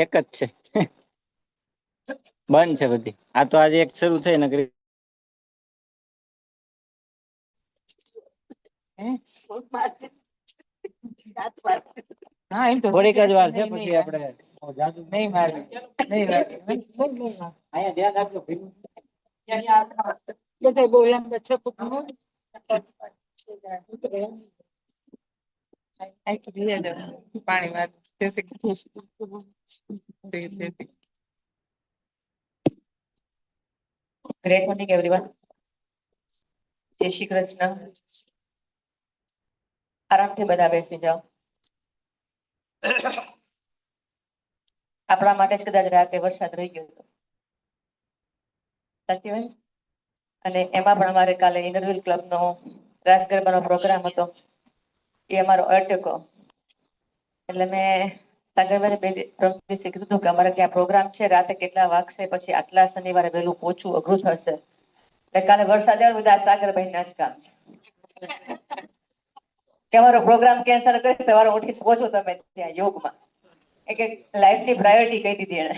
એક જ છે, બંધ છે બધી. આ તો આજે એક શરૂ થઈ નકરી. હા એમ તો થોડીક જ વાર છે, પછી આપણે નહીં મારે નહીં મારે અહીંયા ધ્યાન આપજો. બધા બહુ એમ છપક પાણી વાત ગ્રેટ મોર્નિંગ એવરીવન. જય શ્રી કૃષ્ણ. આરામથી બધા બેસી જાઓ. આપણા માટે જ કદાચ રાતે વરસાદ રહી ગયો હતો, સાચી વાત. અને એમાં પણ અમારે કાલે ઇન્ટરવ્યુ ક્લબનો રાસ ગરબાનો પ્રોગ્રામ હતો, એ અમારો અટકો. એટલે મેં સાગરભાઈને બે દિવસે કીધું હતું કે અમારે ત્યાં પ્રોગ્રામ છે, રાતે કેટલા વાગશે, પછી આટલા શનિવારે વહેલું પહોંચવું અઘરું થશે. એટલે કાલે વરસાદ આવ્યો, બધા સાગરભાઈના જ કામ છે કે અમારો પ્રોગ્રામ કેન્સલ કરી સવારે ઉઠી પહોંચો તમે ત્યાં યોગમાં. એક લાઈફની પ્રાયોરિટી કહી દીધી એને.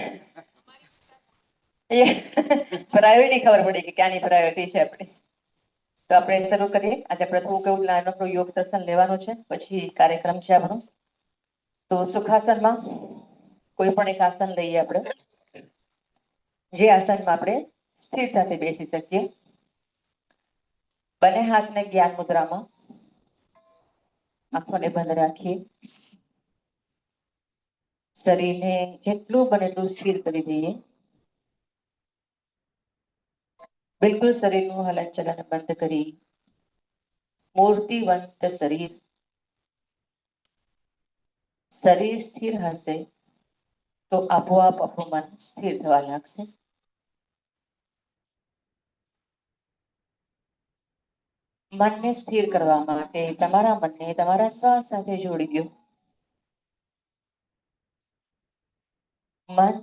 પ્રાયોરિટી ખબર પડી કે ક્યાંની પ્રાયોરિટી છે આપણી. તો આપણે શરૂ કરીએ. આજે આપણે થોડુંક એવું નાનકડો યોગ દર્શન લેવાનું છે, પછી કાર્યક્રમ છે આપણો. તો સુખાસનમાં કોઈ પણ એક આસન લઈએ આપણે, જે આસનમાં આપણે સ્થિરતાથી બેસી શકીએ. બંને હાથને જ્ઞાન મુદ્રામાં, આંખોને બંધ રાખીએ. શરીરને જેટલું બને એટલું સ્થિર કરી દઈએ. બિલકુલ શરીરનું હલનચલન બંધ કરી મૂર્તિવંત શરીર. શરીર સ્થિર હશે તો આપોઆપ આપણું મન સ્થિર થવા લાગશે. મનને સ્થિર કરવા માટે તમારા મનને તમારા શ્વાસ સાથે જોડી દો. મન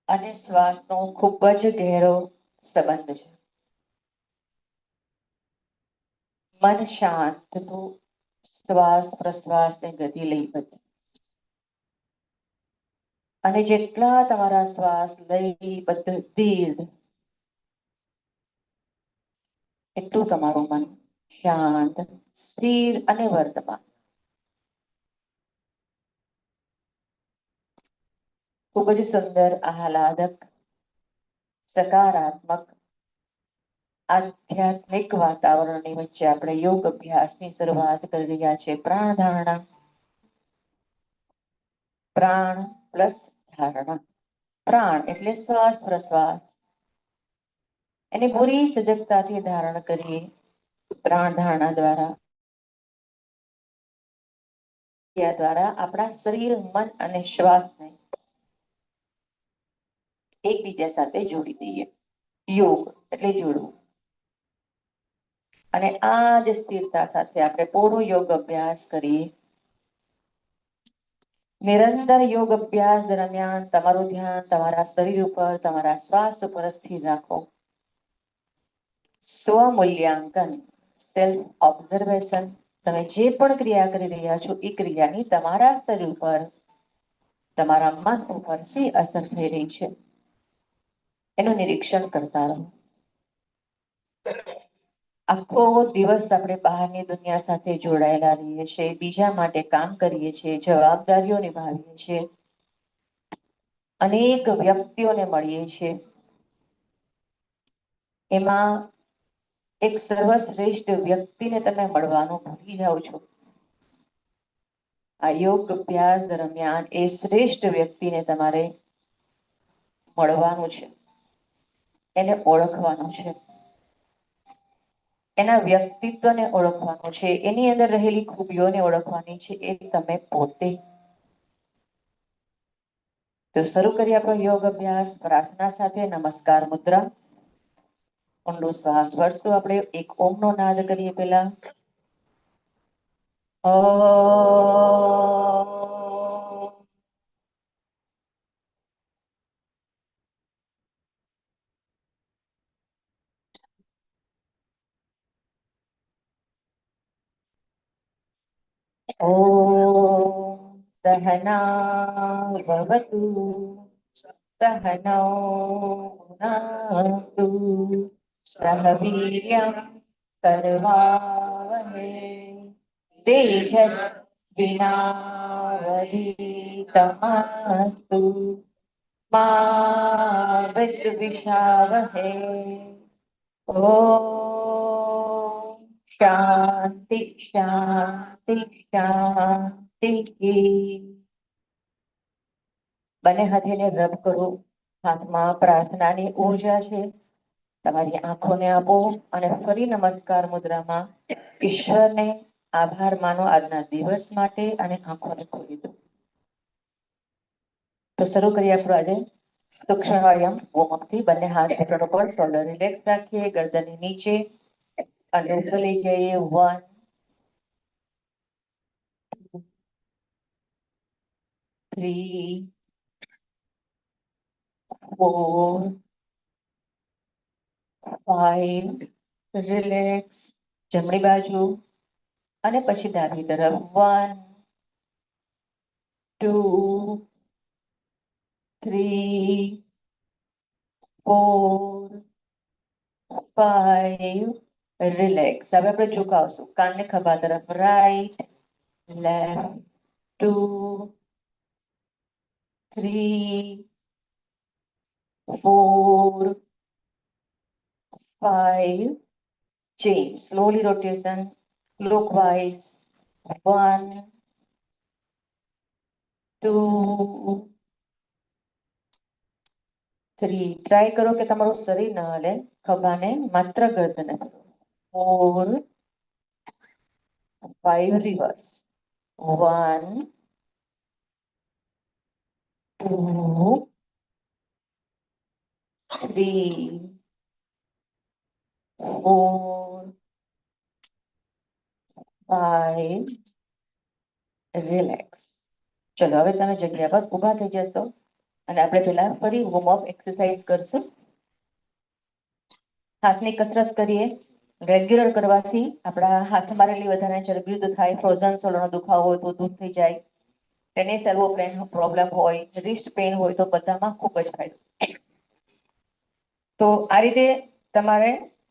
અને શ્વાસનો ખૂબ જ ગહેરો સંબંધ છે. મન શાંત તો શ્વાસ પ્રશ્વાસની ગતિ લઈ બધી. અને જેટલા તમારા શ્વાસ લઈ દીર્ઘ, એટલું તમારું મન શાંત, સ્થિર અને વર્તમાન. ખૂબ જ સુંદર, આહલાદક, સકારાત્મક, આધ્યાત્મિક વાતાવરણની વચ્ચે આપણે યોગ અભ્યાસની શરૂઆત કરી રહ્યા છીએ. પ્રાણ ધારણા, પ્રાણ પ્લસ ધારણા. પ્રાણ એટલે શ્વાસ પ્રશ્વાસ, એને પૂરી સજગતાથી ધારણ કરીએ પ્રાણ ધારણા દ્વારા. દ્વારા આપણા શરીર, મન અને શ્વાસને એકબીજા સાથે જોડી દઈએ. યોગ એટલે જોડવું. અને આ જ સ્થિરતા સાથે આપણે પૂરો યોગ અભ્યાસ કરીએ. નિરંતર યોગ અભ્યાસ દરમિયાન તમારું ધ્યાન તમારા શરીર ઉપર, તમારા શ્વાસ ઉપર સ્થિર રાખો. સ્વમૂલ્યાંકન, સેલ્ફ ઓબ્ઝર્વેશન. તમે જે પણ ક્રિયા કરી રહ્યા છો, એ ક્રિયાની તમારા શરીર પર, તમારા મન ઉપર શી અસર થઈ રહી છે, એનું નિરીક્ષણ કરતા રહો. આખો દિવસ આપણે બહારની દુનિયા સાથે જોડાયેલા રહીએ છીએ, બીજા માટે કામ કરીએ છીએ, જવાબદારીઓ નિભાવીએ છીએ, અનેક વ્યક્તિઓને મળીએ છીએ. એમાં એક સર્વશ્રેષ્ઠ વ્યક્તિને તમે મળવાનું ભૂલી જાઓ છો. આ યોગ અભ્યાસ દરમિયાન એ શ્રેષ્ઠ વ્યક્તિને તમારે મળવાનું છે, એને ઓળખવાનું છે, એના વ્યક્તિત્વને ઓળખવાનું છે, એની અંદર રહેલી ખૂબીઓને ઓળખવાની છે, એ તમે પોતે. તો શરૂ કરીએ આપણો યોગ અભ્યાસ પ્રાર્થના સાથે. નમસ્કાર મુદ્રા. ઊંડો શ્વાસ ભરશું. આપણે એક ઓમ નો નાદ કરીએ પેલા. ॐ सहना भवतु सहनौ भुनक्तु सह वीर्यं करवावहै तेजस्विनावधीतमस्तु मा विद्विषावहै ॐ શાંતિ શાંતિ શાંતિ. બંને હાથેને રબ કરો. હાથમાં પ્રાર્થનાની ઊર્જા છે. તમારી આંખોને આપો અને ફરી નમસ્કાર મુદ્રામાં ઈશ્વરને આભાર માનો આજના દિવસ માટે અને આંખોને ખોલી દો. તો શરૂ કરીએ આપણું આજે સૂક્ષ્મ વ્યાયામ વોર્મઅપથી. બંને હાથ ઘૂંટણો પર, શોલ્ડર રિલેક્સ રાખીએ, ગરદનની નીચે અને ઉપર લઈ જઈએ. 1 3 4 5 રિલેક્સ. જમણી બાજુ અને પછી ડાબી તરફ. 1 2 3 4 5 રિલેક્સ. હવે આપણે ઝુકાવશું કાનને ખભા તરફ. Right left 2 3 4 5 change slowly rotation clockwise. 1 2 3 try કરો કે તમારું શરીર ન હલે, ખભાને માત્ર ગરદન કરો. 4 5 રિવર્સ. 1 2 3 4 5 રિલેક્સ. ચલો હવે તમે જગ્યા પર ઊભા થઈ જશો અને આપણે પેલા ફરી વોર્મઅપ એક્સરસાઇઝ કરશું. હાથની કસરત કરીએ. રેગ્યુલર કરવાથી આપણા હાથ મારેલી વધારે ચરબી દૂર થાય, ફ્રોઝન શોલ્ડરનો દુખાવો હોય તો દૂર થઈ જાય, ટેનિસ એલ્બો પ્રોબ્લેમ હોય, રિસ્ટ પેઇન હોય તો બધામાં ખૂબ જ ફાયદો. તો આ રીતે તમારે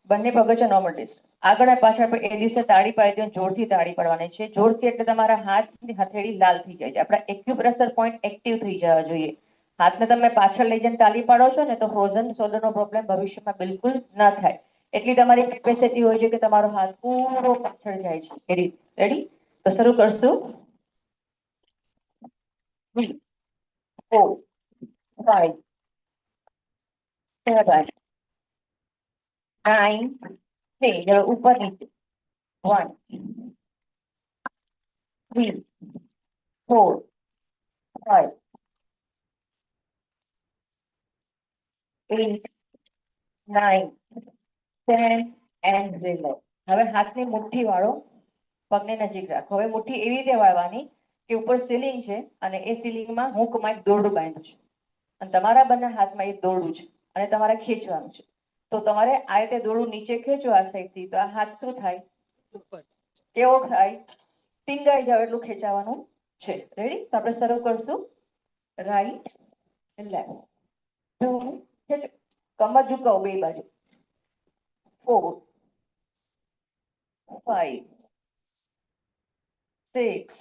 બંને પગજો ન મટીશ. આગળ અને પાછળ એ દિવસે તાળી પાડી દો. જોરથી તાળી પાડવાની છે. જોરથી એટલે તમારા હાથની હથેળી લાલ થઈ જાય છે. આપણા એક્યુપ્રેશર પોઈન્ટ એક્ટિવ થઈ જવા જોઈએ. હાથને તમે પાછળ લઈ જઈને તાળી પાડો છો ને તો ફ્રોઝન શોલ્ડરનો પ્રોબ્લેમ ભવિષ્યમાં બિલકુલ ન થાય. એટલી તમારી કેપેસિટી હોય છે કે તમારો હાથ પૂરો પાછળ જાય છે. રેડી? તો શરૂ કરશું. 3 4 5 7 9 10. ઉપર નીચે. 1 3 4 5 8 9 10 and relax. હવે હાથની મુઠ્ઠી વાળો, પગને નજીક રાખો. હવે મુઠ્ઠી એવી રીતે વાળવાની કે ઉપર સીલિંગ છે અને એ સીલિંગમાં હુકમાં એક દોરડું બાંધ્યું છે અને તમારા બંને હાથમાં એક દોરડું છે અને તમારે ખેંચવાનું છે. તો તમારે આ રીતે દોરડું નીચે ખેંચો આ સાઈડથી તો આ હાથ શું થાય? કેવો થાય? ટીંગાઈ જાવ એટલું ખેંચાવાનું છે. રેડી? તો આપણે શરૂ કરશું. રાઈટ લેફ્ટ 2 ખેંચો. કમર ઝુકાવો બે બાજુ. 4 5 6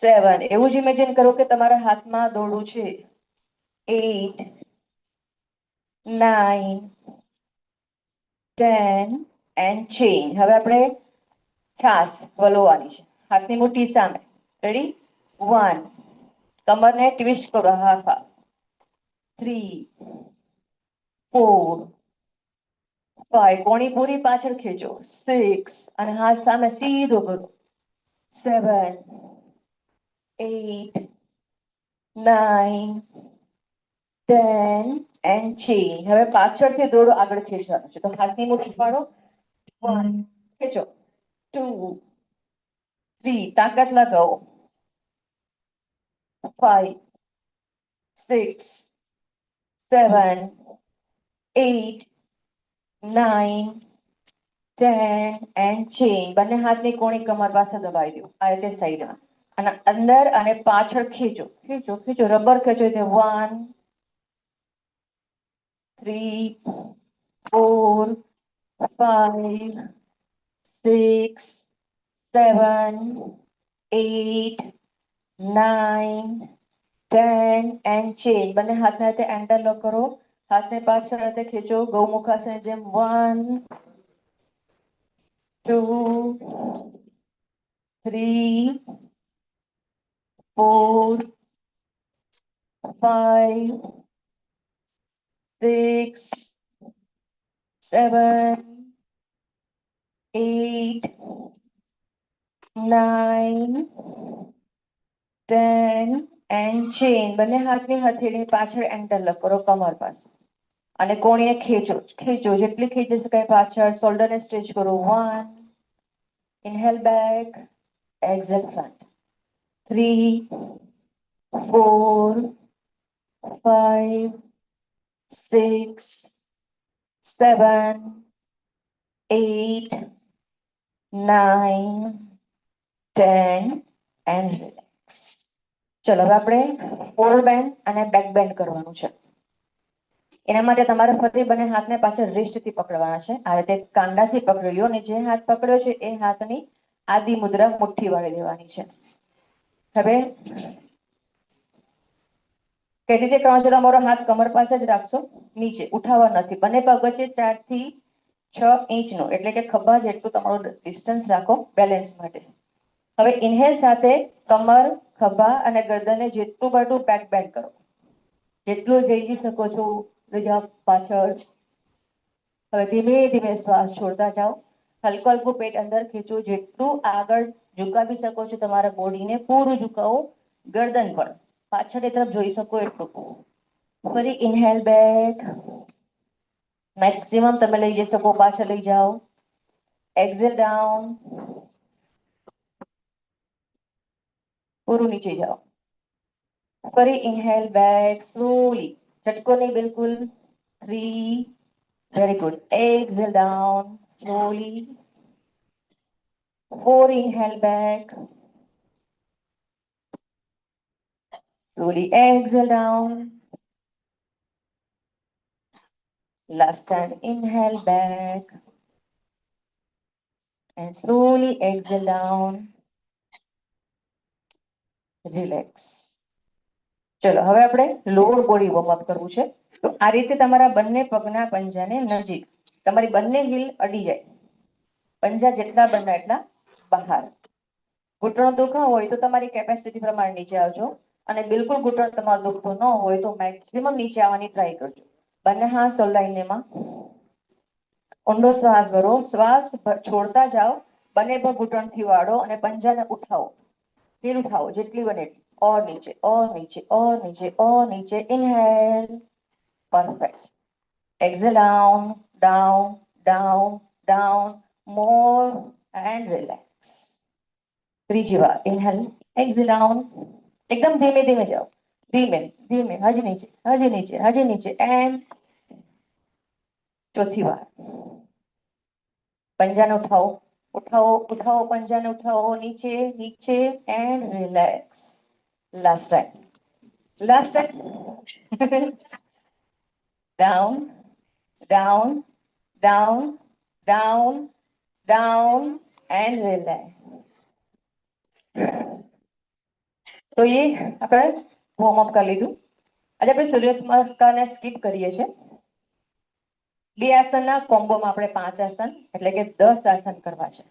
7. એવું જ ઇમેજિન કરો કે તમારા હાથમાં દોરડું છે. 8 9 10 and change. હવે આપણે છાસ વલોવાની છે. હાથની મુઠ્ઠી સામે. રેડી? 1 કમરને ટ્વિસ્ટ કરો. હાફ 3 4 5 કોણી પૂરી પાછળ ખેંચો. 6 અને હાથ સામે સીધો કરો. 7 8 9 10 and change. હવે પાછળથી દોડો આગળ ખેંચવાનું છે. તો હાથની મુઠ્ઠી પાડો. 1 ખેંચો. 2 3 તાકાત લગાવો. 5 6 7 8 9 10 and chain. બંને હાથની કોણી કમર પાસે દબાવી દો આ રીતે સાઈડમાં અને અંદર અને પાછળ ખેંચો ખેંચો ખેંચો રબર ખેંચો એટલે 1 3 4 5 6 7 8 9 10 and chain. બંને હાથને હાથે એન્ટર લોક કરો હાથને પાછળ હાથે ખેંચો ગૌમુખાસન જેમ 1 2 3 4 5 6 7 8 9 10 and chain. બંને હાથની હથેળી પાછળ એન્ટર લોક કરો કમર પાસે અને કોણીને ખેંચો ખેંચો જેટલી ખેંચી શકાય પાછળ શોલ્ડરને સ્ટ્રેચ કરો 1 inhale back exhale front 3 4 5 6 7 8 9 10 and relax. ચલો હવે આપણે ફોરવર્ડ બેન્ડ અને બેક બેન્ડ કરવાનું છે એના માટે તમારે ફરી બંને હાથને પાછળ રિસ્ટથી પકડવાના છે આ રીતે કાંડાથી પકડી લો અને જે હાથ પકડ્યો છે એ હાથની આદિ મુદ્રા મુઠ્ઠી વાળી દેવાની છે હવે કેવી રીતે કરવાનું છે તમારો હાથ કમર પાસે જ રાખશો નીચે ઉઠાવવા નથી બંને પગ વચ્ચે 4 થી 6 ઇંચનો એટલે કે ખભા જેટલું તમારું ડિસ્ટન્સ રાખો બેલેન્સ માટે હવે ઇન્હેલ સાથે કમર ખભા અને ગરદનને જેટલું બધું બેક બેન્ડ કરો જેટલું જઈ શકો છો પાછળ હવે ધીમે ધીમે શ્વાસ છોડતા જાઓ હલકું હલકું પેટ અંદર ખેંચો જેટલું આગળ ઝુકાવી શકો છો તમારા બોડીને પૂરું ઝુકાવો ગરદન પણ પાછળની તરફ જોઈ શકો એટલું ફરી ઇન્હેલ બેક મેક્સિમમ તમે લઈ જઈ શકો પાછળ લઈ જાઓ એક્ઝેલ ડાઉન પૂરું નીચે જાઓ ફરી ઇન્હેલ બેક સ્લોલી ઝટકો નહીં બિલકુલ 3 very good exhale down slowly 4 inhale back slowly exhale down last time inhale back and slowly exhale down relax ચલો હવે આપણે લોઅર બોડી વોર્મ અપ કરવું છે તો આ રીતે તમારા બંને પગના પંજાને નજીક તમારી બંને હીલ અડી જાય પંજા જેટલા બને એટલા બહાર ઘૂંટણો દુખો હોય તો તમારી કેપેસિટી પ્રમાણે નીચે આવજો અને બિલકુલ ઘૂંટણ તમારો દુખતો ન હોય તો મેક્સિમમ નીચે આવવાની ટ્રાય કરજો બંને હાથ સોલાઈને ઊંડો શ્વાસ ભરો શ્વાસ છોડતા જાઓ બંને પગ ઘૂંટણથી વાળો અને પંજાને ઉઠાવો હીલ ઉઠાવો જેટલી બને और नीचे और नीचे और नीचे और नीचे inhale perfect exhale down down down down more and relax ત્રીજી વાર inhale exhale down एकदम धीमे धीमे जाओ धीमे धीमे हजी नीचे हजी नीचे हजी नीचे and चौथी बार पंजाने उठाओ उठाओ उठाओ पंजाने उठाओ नीचे नीचे and relax last time down down down down down and relax તો એ આપણે વોર્મ અપ કરી લીધું આજે આપણે સૂર્ય નમસ્કારને સ્કીપ કરીએ છીએ બે આસનના કોમ્બોમાં આપણે 5 આસન એટલે કે 10 આસન કરવા છે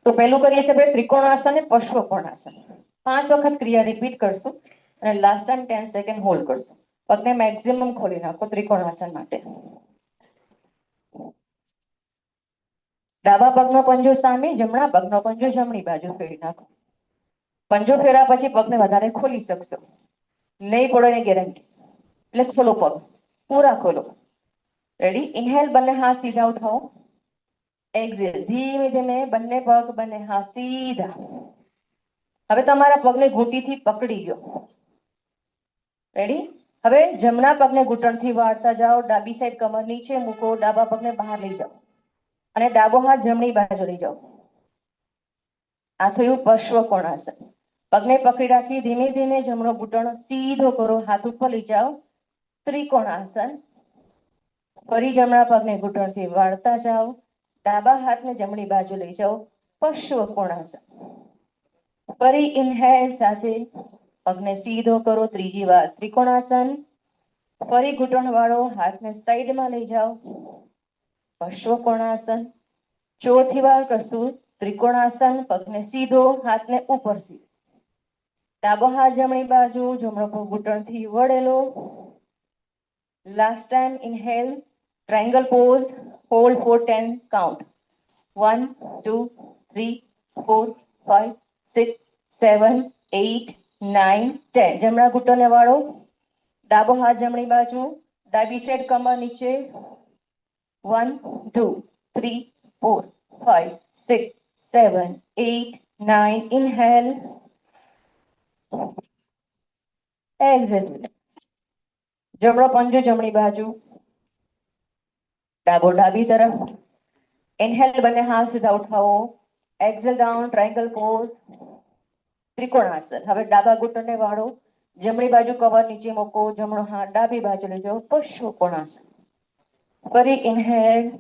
તો પહેલું કરીએ છીએ આપણે ત્રિકોણાસન અને પશ્વકોણાસન 5 વખત ક્રિયા રિપીટ કરશું અને લાસ્ટ ટાઈમ 10 સેકન્ડ હોલ્ડ કરશું પગને મેક્સિમમ ખોલી નાખો ત્રિકોણાસન માટે ડાબા પગનો પંજો સામે જમણા પગનો પંજો જમણી બાજુ ફેરવી નાખો પંજો ફેરવા પછી પગને વધારે ખોલી શકશો નહીં પડે ને ગેરંટી એટલે ખોલો પગ પૂરા ખોલો રેડી ઇન્હેલ બંને હાથ સીધા ઉઠાવો એક્ઝેલ ધીમે ધીમે બંને પગ બંને હાથ સીધા હવે તમારા પગને ઘૂંટીથી પકડી ગયો રેડી હવે જમણા પગને ઘૂંટણથી વાળતા જાઓ ડાબી સાઈડ કમર નીચે મૂકો ડાબા પગને બહાર લઈ જાઓ અને ડાબો હાથ જમણી બાજુ લઈ જાઓ. આ થયું પશ્વ કોણાસન. પગને પકડી રાખી ધીમે ધીમે જમણો ઘૂંટણ સીધો કરો, હાથ ઉપર લઈ જાઓ, ત્રિકોણાસન. ફરી જમણા પગને ઘૂંટણથી વાળતા જાઓ, ડાબા હાથને જમણી બાજુ લઈ જાઓ, પશ્વ કોણાસન. ફરી ઇન્હેલ સાથે પગને સીધો કરો, ત્રીજી વાર ત્રિકોણાસન. ફરી ઘૂંટણ વાળો, હાથને સાઈડમાં લઈ જાઓ, પશ્વ કોણાસન. ચોથી વાર કરશું ત્રિકોણાસન. પગને સીધો, હાથને ઉપર સીધો, ડાબો હાથ જમણી બાજુ, જમણો પગ ઘૂંટણથી વળેલો. Last time inhale, triangle pose, hold for 10 count. 1 2 3 4 5 6 7 8 9 10. જમણા ઘૂંટણને વાળો, ડાબો હાથ જમણી બાજુ, ડાબી સાઈડ કમર નીચે. 1 2 3 4 5 6 7 8 9. Inhale, exhale. જમણો પંજો જમણી બાજુ, ડાબો ડાબી તરફ. ઇન્હેલ, બંને હાથ સીધા ઉઠાવો. Exhale down, triangle pose, Trikonasana. હવે ડાબા ઘૂંટણને વાળો, જમણી બાજુ કમર નીચે મૂકો, જમણો હાથ ડાબી બાજુ લઈ જાઓ, પશ્વ કોણાસન. ફરી ઇન્હેલ,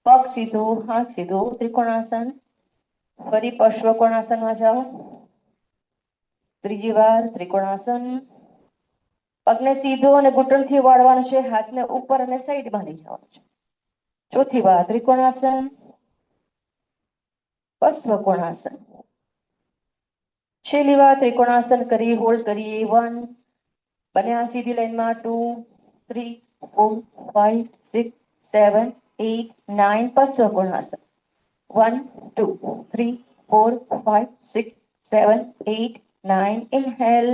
પગ સીધો, હાથ સીધો, ત્રિકોણાસન. ફરી પશ્વ કોણાસનમાં જાઓ, ત્રીજી વાર ત્રિકોણાસન. પગને સીધો અને ઘૂંટણથી વાળવાનું છે, હાથને ઉપર અને સાઈડમાં લઈ જવાનું છે. ચોથી વાર ત્રિકોણાસન, પશ્વ કોણાસન. છેલ્લી વાર ત્રિકોણાસન કરી હોલ્ડ કરીએ. 1, બંને હાથ સીધી લાઈનમાં. 2 3 4 5 6 7 8 9. પશ્વ કોણાસન. 1 2 3 4 5 6 7 8 9. ઇન્હેલ,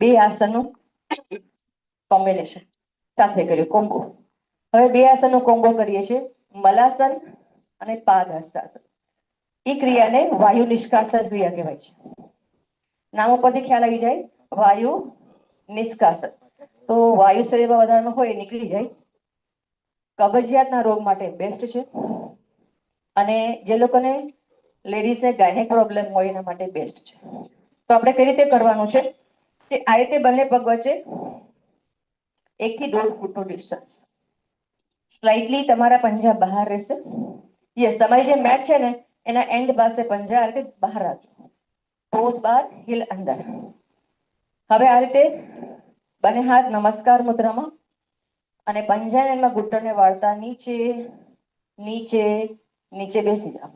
બે આસનનું કોમ્બિનેશન સાથે કર્યું, કોમ્બો. હવે બે આસનનો કોમ્બો કરીએ છીએ, મલાસન અને પાદહસ્તાસન. એ ક્રિયાને વાયુ નિષ્કાસન ક્રિયા કહેવાય છે. નામ ઉપરથી ખ્યાલ આવી જાય, વાયુ નિષ્કાસન. તો વાયુ શરીરમાં વધારાનો હોય એ નીકળી જાય. કબજિયાતના રોગ માટે બેસ્ટ છે. અને જે લોકોને લેડીઝને ગાયનેક પ્રોબ્લેમ હોય એના માટે બેસ્ટ છે. તો આપણે કઈ રીતે કરવાનું છે કે આ રીતે બંને પગ વચ્ચે 1 થી 1.5 ફૂટનો ડિસ્ટન્સ. સ્લાઇટલી તમારા પંજા બહાર રહેશે. યસ, તમારી જે મેટ છે ને એના એન્ડ પાસે પંજા આ રીતે બહાર રાખજો. ટોસ બહાર, હીલ અંદર. હવે આ રીતે બંને હાથ નમસ્કાર મુદ્રામાં અને પંજાને એમાં ઘૂંટણને વાળતા નીચે નીચે નીચે બેસી જાઓ.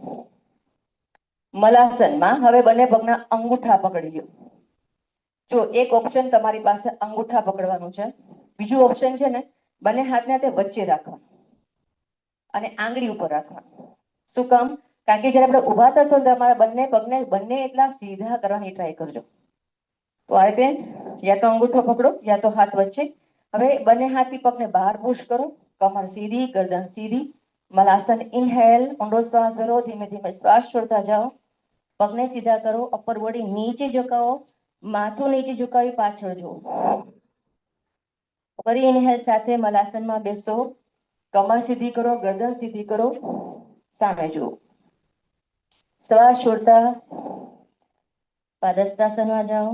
મલાસનમાં હવે બંને પગના અંગૂઠા પકડી લો. જો એક ઓપ્શન તમારી પાસે અંગૂઠા પકડવાનું છે, બીજું ઓપ્શન છે ને બંને હાથને તે વચ્ચે રાખવાનું અને આંગળી ઉપર રાખવાનું. શું કામ? કારણ કે જ્યારે આપણે ઊભા થશો ને તમારા બંને પગને બંને એટલા સીધા કરવાની ટ્રાય કરજો. તો આ રીતે યા તો અંગૂઠો પકડો યા તો હાથ વચ્ચે. હવે બંને હાથથી પગને બહાર પુશ કરો, કમર સીધી, ગરદન સીધી. મલાસન. ઇન્હેલ, ઊંડો શ્વાસ ભરો, ધીમે ધીમે શ્વાસ છોડતા જાઓ. પગને સીધા કરો, અપર બોડી નીચે ઝુકાવો, માથું નીચે ઝુકાવી પાછળ જુઓ. ફરી ઇન્હેલ સાથે મલાસનમાં બેસો, કમર સીધી કરો, ગરદન સીધી કરો, સામે જુઓ. શ્વાસ છોડતા પાદહસ્તાસનમાં જાઓ.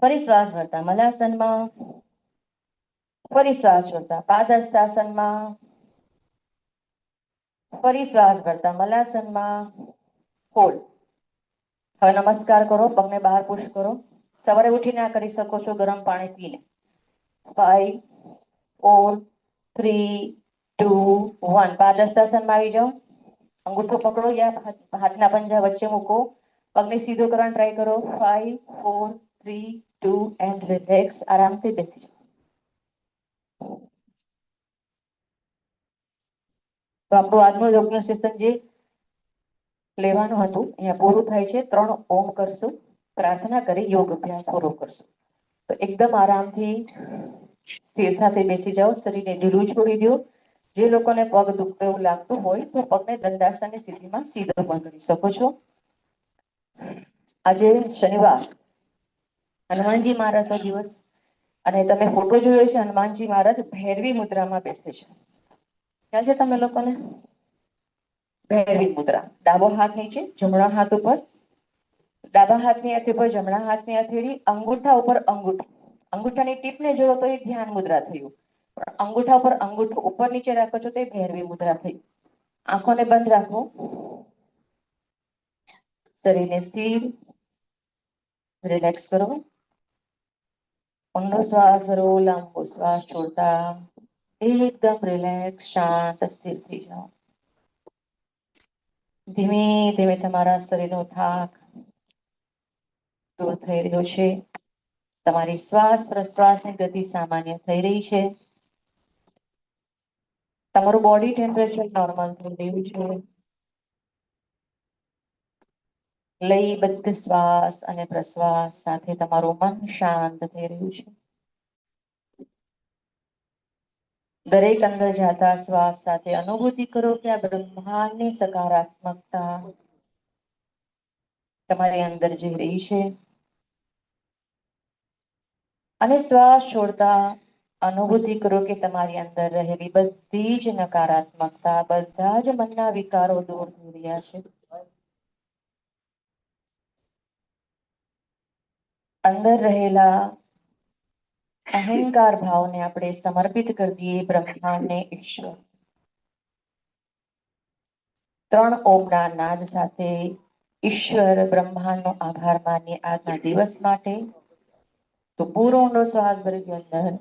ફરી શ્વાસ ભરતા મલાસનમાં, ફરી શ્વાસ છોડતા પાદહસ્તાસનમાં, ફરી શ્વાસ ભરતા મલાસનમાં. હોલ્ડ. હવે નમસ્કાર કરો, પગને બહાર પુશ કરો. સવારે ઉઠીને આ કરી શકો છો, ગરમ પાણી પીને. 5 4 3 2 1. પાદહસ્તાસનમાં આવી જાઓ. અંગૂઠો પકડો યા હાથના પંજા વચ્ચે મૂકો. પગને સીધો કરવાનો ટ્રાય કરો. 5 4 3 2 એન્ડ રિલેક્સ. આરામથી બેસી જાઓ. તો આપણું આજનું યોગનું સેશન જે લેવાનું હતું અહીંયા પૂરું થાય છે. 3 ઓમ કરશું, પ્રાર્થના કરી યોગ અભ્યાસ પૂરો કરશું. તો એકદમ આરામથી સ્થિરતાથી બેસી જાઓ. શરીરને ઢીલું છોડી દો. જે લોકોને પગ દુખતો એવું લાગતું હોય તો પગને દંડાસનની સ્થિતિમાં સીધો પણ કરી શકો છો. આજે શનિવાર, હનુમાનજી મહારાજનો દિવસ. અને તમે ફોટો જોયો છે, હનુમાનજી મહારાજ ભૈરવી મુદ્રામાં બેસે છે. ખ્યાલ છે તમે લોકોને? ભૈરવી મુદ્રા, ડાબો હાથ નીચે, જમણા હાથ ઉપર, ડાબા હાથની હથેળી પર જમણા હાથની હથેળી, અંગૂઠા ઉપર અંગૂઠો. અંગૂઠાની ટીપને જોડો તો એ ધ્યાન મુદ્રા થયું, પણ અંગૂઠા ઉપર અંગૂઠો ઉપર નીચે રાખો છો તો એ ભૈરવી મુદ્રા થઈ. આંખોને બંધ રાખો, શરીરને સ્થિર, રિલેક્સ કરો. ઊંડો શ્વાસ ભરો, લાંબો શ્વાસ છોડતા એકદમ રિલેક્સ, શાંત, સ્થિર થઈ જાઓ. ધીમે ધીમે તમારા શરીરનો થાક દૂર થઈ રહ્યો છે. તમારી શ્વાસ પ્રશ્વાસની ગતિ સામાન્ય થઈ રહી છે. તમારું બોડી ટેમ્પરેચર નોર્મલ થઈ રહ્યું છે. લયબદ્ધ શ્વાસ અને પ્રશ્વાસ સાથે તમારું મન શાંત થઈ રહ્યું છે. દરેક અંદર જાતા શ્વાસ સાથે અનુભૂતિ કરો કે આ બ્રહ્માંડની સકારાત્મકતા તમારી અંદર જઈ રહી છે. અને શ્વાસ છોડતા અનુભૂતિ કરો કે તમારી અંદર રહેલી બધી જ નકારાત્મકતા, બધા જ મનના વિકારો દૂર થઈ રહ્યા છે. અંદર રહેલા અહંકાર ભાવને આપણે સમર્પિત કરી દઈએ બ્રહ્માંડને, ઈશ્વર. 3 ઓમના નાદ સાથે ઈશ્વર બ્રહ્માંડનો આભાર માનીએ આજના દિવસ માટે. તો પૂરો ઊંડો શ્વાસ ભરી અંદર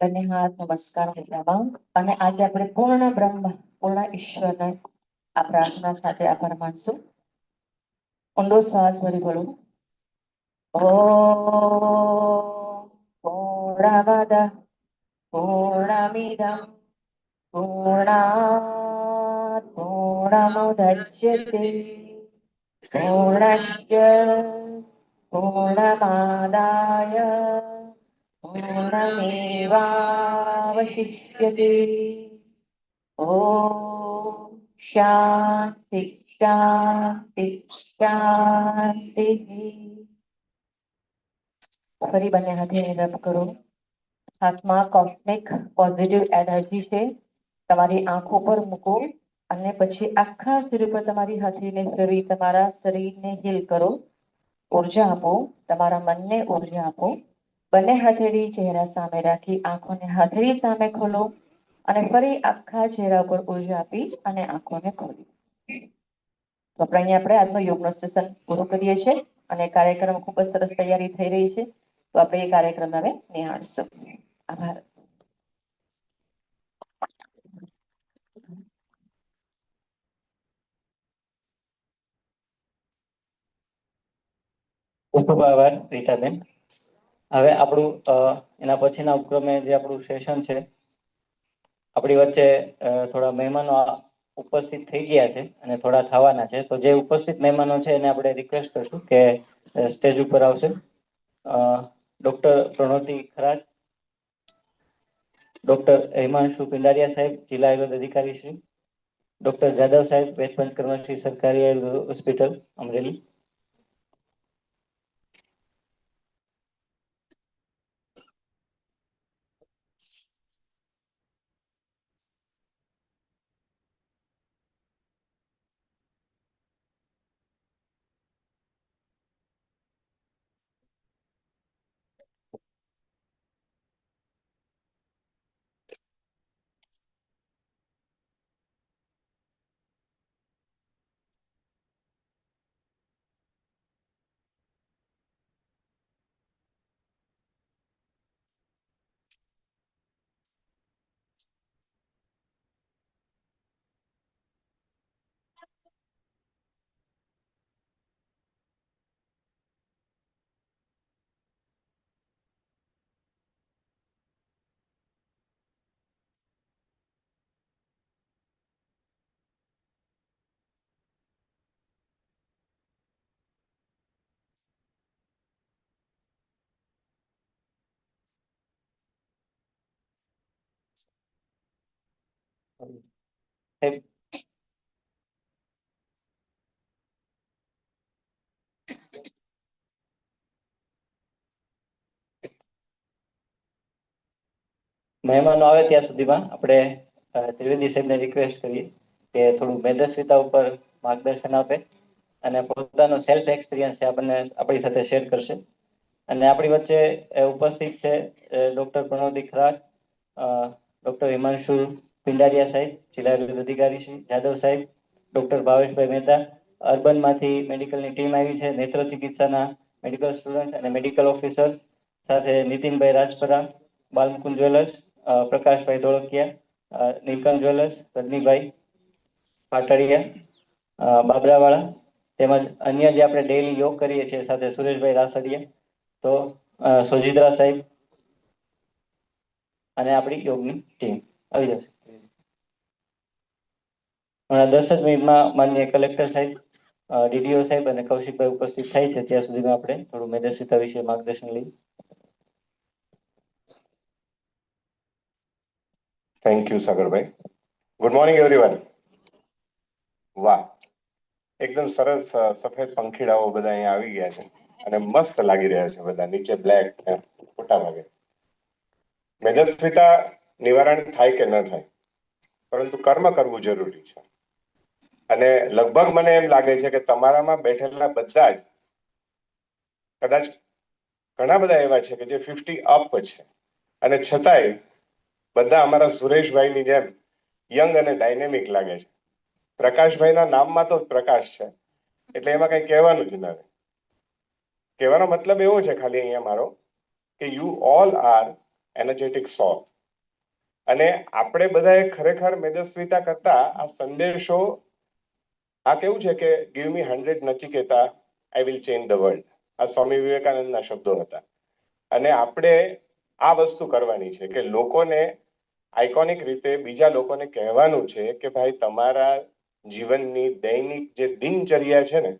બંને હાથ નમસ્કાર મુદ્રામાં. અને આજે આપણે પૂર્ણ બ્રહ્મ, પૂર્ણ ઈશ્વરને આ પ્રાર્થના સાથે આભાર માનશું. ઊંડો શ્વાસ ભરી ભરો. ઓમ પૂર્ણમદ પૂર્ણમિદં પૂર્ણાત પૂર્ણમુદચ્યતે પૂર્ણસ્ય પૂર્ણમાદાય પૂર્ણમેવાવશિષ્યતે. ઓમ શાંતિ શાંતિ શાંતિ. ફરી બંને હાથે રબ કરો. હાથમાં કોસ્મિક પોઝિટિવ એનર્જી છે, તમારી આંખો પર મૂકો અને પછી આખા શરીર પર તમારી હથેળીને ફેરવી તમારા શરીરને હીલ કરો. ઉર્જા આપો, તમારા મનને ઉર્જા આપો. બંને હથેળી ચહેરા સામે રાખી આંખોને હથેળી સામે ખોલો અને ફરી આખા ચહેરા પર ઉર્જા આપી અને આંખોને ખોલી. તો આપણે આજનો યોગનો સેશન પૂરો કરીએ છીએ અને કાર્યક્રમ ખૂબ જ સરસ તૈયારી થઈ રહી છે. તો આપણે એ કાર્યક્રમ હવે નિહાળશું. આભાર. ખૂબ ખૂબ આભાર રીટાબેન. હવે આપણું એના પછીના ઉપક્રમે જે આપણું સેશન છે, આપણી વચ્ચે થોડા મહેમાનો ઉપસ્થિત થઈ ગયા છે અને થોડા થવાના છે. તો જે ઉપસ્થિત મહેમાનો છે એને આપણે રિક્વેસ્ટ કરશું કે સ્ટેજ ઉપર આવશે. ડોક્ટર પ્રણોતિ ખરાત, ડોક્ટર હિમાંશુ પિંડારિયા સાહેબ, જિલ્લા આયુર્વેદ અધિકારી શ્રી, ડોક્ટર જાદવ સાહેબ, વેદ પંચકર્મ શ્રી, સરકારી આયુર્વેદ હોસ્પિટલ અમરેલી, સાહેબ, મહેમાનો આવે ત્યાં સુધીમાં આપણે ત્રિવેદી સાહેબને રિક્વેસ્ટ કરીએ કે થોડું મેદસ્વીતા ઉપર માર્ગદર્શન આપે અને પોતાનો સેલ્ફ એક્સપિરિયન્સ આપણને આપણી સાથે શેર કરશે. અને આપણી વચ્ચે ઉપસ્થિત છે ડોક્ટર પ્રણોદી ખરાટ, ડોક્ટર હિમાંશુ પિંડારિયા સાહેબ, જિલ્લા આયુર્વેદ અધિકારી શ્રી જાદવ સાહેબ, ડોક્ટર ભાવેશભાઈ મહેતા, અર્બનમાંથી મેડિકલની ટીમ આવી છે, નેત્ર ચિકિત્સાના મેડિકલ સ્ટુડન્ટ અને મેડિકલ ઓફિસર્સ, સાથે નીતિનભાઈ રાજપરા, બાલમુકુંદ જ્વેલર્સ, પ્રકાશભાઈ ધોળકિયા, નીલકંઠ જ્વેલર્સ, રજનીભાઈ પાટડિયા, બાબરાવાળા, તેમજ અન્ય જે આપણે ડેઈલી યોગ કરીએ છીએ સાથે સુરેશભાઈ રાસડિયા, તો સોજિત્રા સાહેબ અને આપણી યોગની ટીમ આવી જશે. 10 જ મિનિટમાં માનનીય કલેક્ટર સાહેબ, ડીડીઓ સાહેબ અને કૌશિકભાઈ ઉપસ્થિત થાય છે. ત્યાં સુધીમાં આપણે થોડું મેદસ્વીતા વિશે માર્ગદર્શન લઈએ. થેન્ક યુ સાગરભાઈ. Good morning everyone. વાહ, એકદમ સરસ સફેદ પંખીડાઓ બધા અહીંયા આવી ગયા છે અને મસ્ત લાગી રહ્યા છે બધા. નીચે બ્લેક મોટા ભાગે. મેદસ્વીતા નિવારણ થાય કે ન થાય, પરંતુ કર્મ કરવું જરૂરી છે. અને લગભગ મને એમ લાગે છે કે તમારામાં બેઠેલા બધા જ કદાચ ઘણા બધા એવા છે કે જે 50 અપ છે અને છતાંય બધા અમારા સુરેશભાઈની જેમ યંગ અને ડાયનેમિક લાગે છે. પ્રકાશભાઈના નામમાં તો પ્રકાશ છે, એટલે એમાં કઈ કહેવાનું જ નથી. કહેવાનો મતલબ એવો છે ખાલી અહીંયા મારો કે યુ ઓલ આર એનર્જેટિક સોલ. અને આપણે બધાએ ખરેખર મેદસ્વીતા કરતા આ સંદેશો, આ કેવું છે કે give me 100 Nachiketa, I will change the world. આ સ્વામી વિવેકાનંદના શબ્દો હતા. અને આપણે આ વસ્તુ કરવાની છે કે લોકોને આઇકોનિક રીતે બીજા લોકોને કહેવાનું છે કે ભાઈ તમારા જીવનની દૈનિક જે દિનચર્યા છે ને,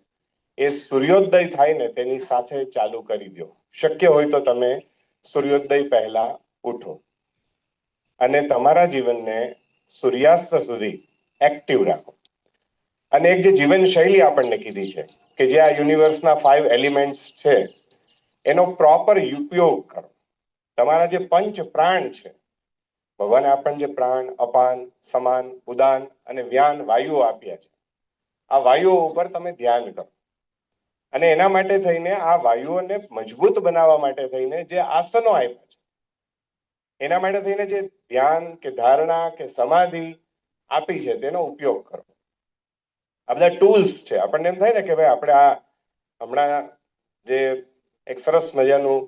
એ સૂર્યોદય થાય ને તેની સાથે ચાલુ કરી દો. શક્ય હોય તો તમે સૂર્યોદય પહેલા ઉઠો અને તમારા જીવનને સૂર્યાસ્ત સુધી એક્ટિવ રાખો. અને એક જે જીવનશૈલી આપણને કીધી છે કે જે આ યુનિવર્સના 5 એલિમેન્ટ્સ છે એનો પ્રોપર ઉપયોગ કરો. તમારા જે પંચ પ્રાણ છે, ભગવાને આપણને જે પ્રાણ, અપાન, સમાન, ઉદાન અને વ્યાન વાયુઓ આપ્યા છે, આ વાયુઓ ઉપર તમે ધ્યાન કરો. અને એના માટે થઈને આ વાયુઓને મજબૂત બનાવવા માટે થઈને જે આસનો આપ્યા છે, એના માટે થઈને જે ધ્યાન કે ધારણા કે સમાધિ આપી છે તેનો ઉપયોગ કરો. આ બધા ટૂલ્સ છે. આપણને એમ થાય ને કે ભાઈ આપણે આ હમણાં જે એક સરસ મજાનું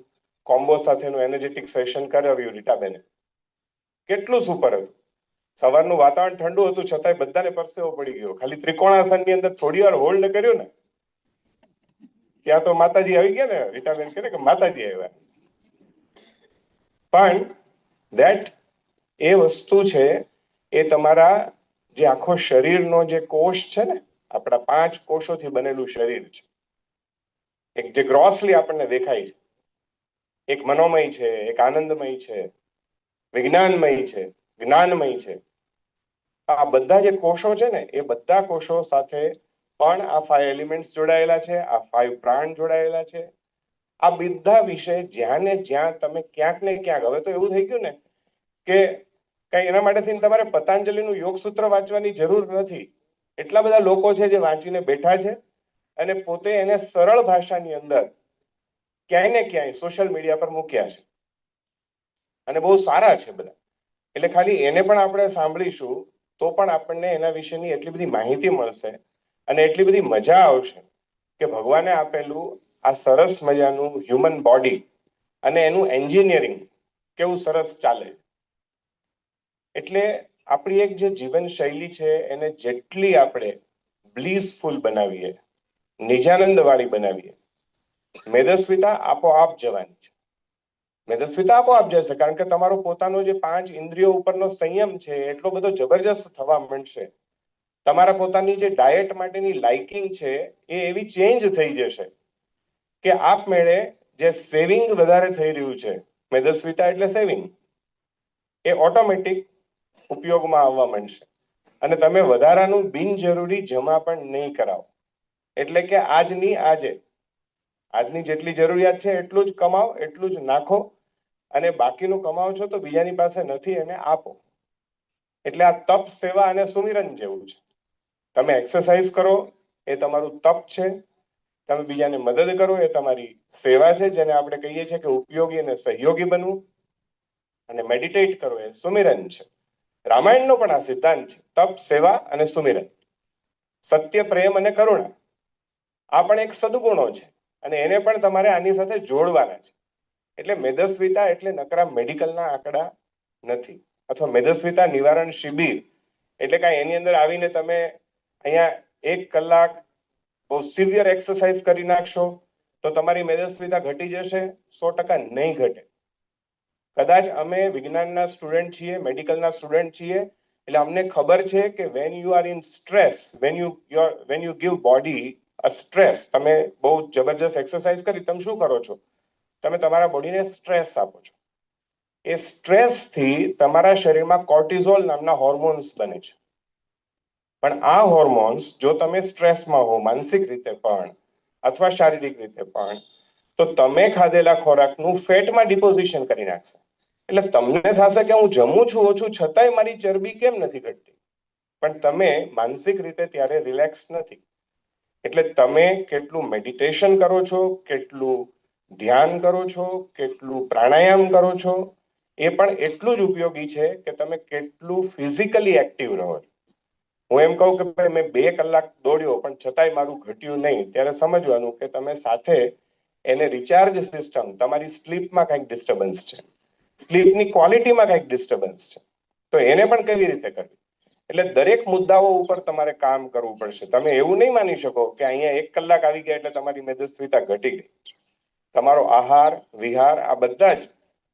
કોમ્બો સાથેનું એનર્જેટિક સેશન કરાવ્યું રીટાબેને, કેટલું સુપર હતું. સવારનું વાતાવરણ ઠંડુ હતું છતાંય બધાને પરસેવો પડી ગયો. ખાલી ત્રિકોણાસનની અંદર થોડી વાર હોલ્ડ કર્યું ને, ત્યાં તો માતાજી આવી ગયા ને. રીટાબેન કહે કે માતાજી આવ્યા. પણ ધેટ એ વસ્તુ છે, એ તમારા જે આખો શરીરનો જે કોષ છે ને, આપણા 5 કોષોથી બનેલું શરીર છે. એક જે ગ્રોસલી આપણને દેખાય છે, એક મનોમય છે, એક આનંદમય છે, વિજ્ઞાનમય છે, જ્ઞાનમય છે. આ બધા જે કોષો છે ને, એ બધા કોષો સાથે પણ આ 5 એલિમેન્ટ્સ જોડાયેલા છે, આ 5 પ્રાણ જોડાયેલા છે. આ બધા વિશે જ્યાં ને જ્યાં તમે ક્યાંક ને ક્યાંક, હવે તો એવું થઈ ગયું ને કે કઈ એના માટે થઈને તમારે પતંજલિનું યોગ સૂત્ર વાંચવાની જરૂર નથી. એટલા બધા લોકો છે જે વાંચીને બેઠા છે અને પોતે એને સરળ ભાષાની અંદર ક્યાંય ને ક્યાંય સોશિયલ મીડિયા પર મૂક્યા છે અને બહુ સારા છે બધા. એટલે ખાલી એને પણ આપણે સાંભળીશું તો પણ આપણને એના વિશેની એટલી બધી માહિતી મળશે અને એટલી બધી મજા આવશે કે ભગવાને આપેલું આ સરસ મજાનું હ્યુમન બોડી અને એનું એન્જિનિયરિંગ કેવું સરસ ચાલે. એટલે આપણી એક જે જીવન શૈલી છે એને જેટલી આપણે બ્લીસફુલ બનાવીએ, નિજાનંદ વાળી બનાવીએ, મેદસ્વીતા આપોઆપ જવાની છે. મેદસ્વીતા આપોઆપ જશે, કારણ કે તમારો પોતાનો જે 5 ઇન્દ્રિયો ઉપરનો સંયમ છે એટલો બધો જબરજસ્ત થવા માંડશે. તમારા પોતાની જે ડાયટ માટેની લાઇકિંગ છે એ એવી ચેન્જ થઈ જશે કે આપમેળે જે સેવિંગ વધારે થઈ રહ્યું છે, મેદસ્વીતા એટલે સેવિંગ, એ ઓટોમેટિક ઉપયોગમાં આવવા માંડશે અને તમે વધારાનું બિનજરૂરી જમા પણ નહીં કરાવો. એટલે કે આજની જેટલી જરૂરિયાત છે એટલું જ કમાઓ, એટલું જ નાખો અને બાકીનું કમાઓ છો તો બીજાની પાસે નથી એને આપો. એટલે આ તપ, સેવા અને સુમિરન જેવું છે. તમે એક્સરસાઇઝ કરો એ તમારું તપ છે, તમે બીજાને મદદ કરો એ તમારી સેવા છે, જેને આપણે કહીએ છીએ કે ઉપયોગી અને સહયોગી બનવું, અને મેડિટેટ કરો એ સુમિરન છે. રામાયણનો પણ આ સિદ્ધાંત છે, તપ, સેવા અને સુમિરન. સત્ય, પ્રેમ અને કરુણા આ પણ એક સદગુણો છે અને એને પણ તમારે આની સાથે જોડવાના છે. એટલે મેદસ્વીતા એટલે નકરા મેડિકલના આંકડા નથી, અથવા મેદસ્વીતા નિવારણ શિબિર એટલે કાંઈ એની અંદર આવીને તમે અહીંયા 1 કલાક બહુ સિવિયર એક્સરસાઇઝ કરી નાખશો તો તમારી મેદસ્વીતા ઘટી જશે? 100% નહીં ઘટે. કદાચ અમે વિજ્ઞાનના સ્ટુડન્ટ છીએ, મેડિકલના સ્ટુડન્ટ છીએ, એટલે અમને ખબર છે કે when you are in stress, when you give body a stress, તમે બહુ જબરજસ્ત એક્સરસાઇઝ કરી, તમે શું કરો છો? તમે તમારા બોડીને સ્ટ્રેસ આપો છો. એ સ્ટ્રેસથી તમારા શરીરમાં કોર્ટિઝોલ નામના હોર્મોન્સ બને છે. પણ આ હોર્મોન્સ જો તમે સ્ટ્રેસમાં હો, માનસિક રીતે પણ અથવા શારીરિક રીતે પણ, તો તમે ખાધેલા ખોરાકનું ફેટમાં ડિપોઝિશન કરી નાખશે. એટલે તમને થશે કે હું જમું છું ઓછું છતાંય મારી ચરબી કેમ નથી ઘટતી? પણ તમે માનસિક રીતે ત્યારે રિલેક્સ નથી. એટલે તમે કેટલું મેડિટેશન કરો છો, કેટલું ધ્યાન કરો છો, કેટલું પ્રાણાયામ કરો છો, એ પણ એટલું જ ઉપયોગી છે કે તમે કેટલું ફિઝિકલી એક્ટિવ રહો છો. હું એમ કહું કે ભાઈ મેં 2 કલાક દોડ્યો પણ છતાંય મારું ઘટ્યું નહીં, ત્યારે સમજવાનું કે તમે સાથે એને રિચાર્જ સિસ્ટમ, તમારી સ્લીપમાં કંઈક ડિસ્ટર્બન્સ છે, સ્લીપની ક્વોલિટીમાં કંઈક ડિસ્ટર્બન્સ છે, તો એને પણ કેવી રીતે કરવી? એટલે દરેક મુદ્દાઓ ઉપર તમારે કામ કરવું પડશે. તમે એવું નહીં માની શકો કે અહીંયા 1 કલાક આવી ગયા એટલે તમારી મેદસ્વીતા ઘટી ગઈ. તમારો આહાર, વિહાર, આ બધા જ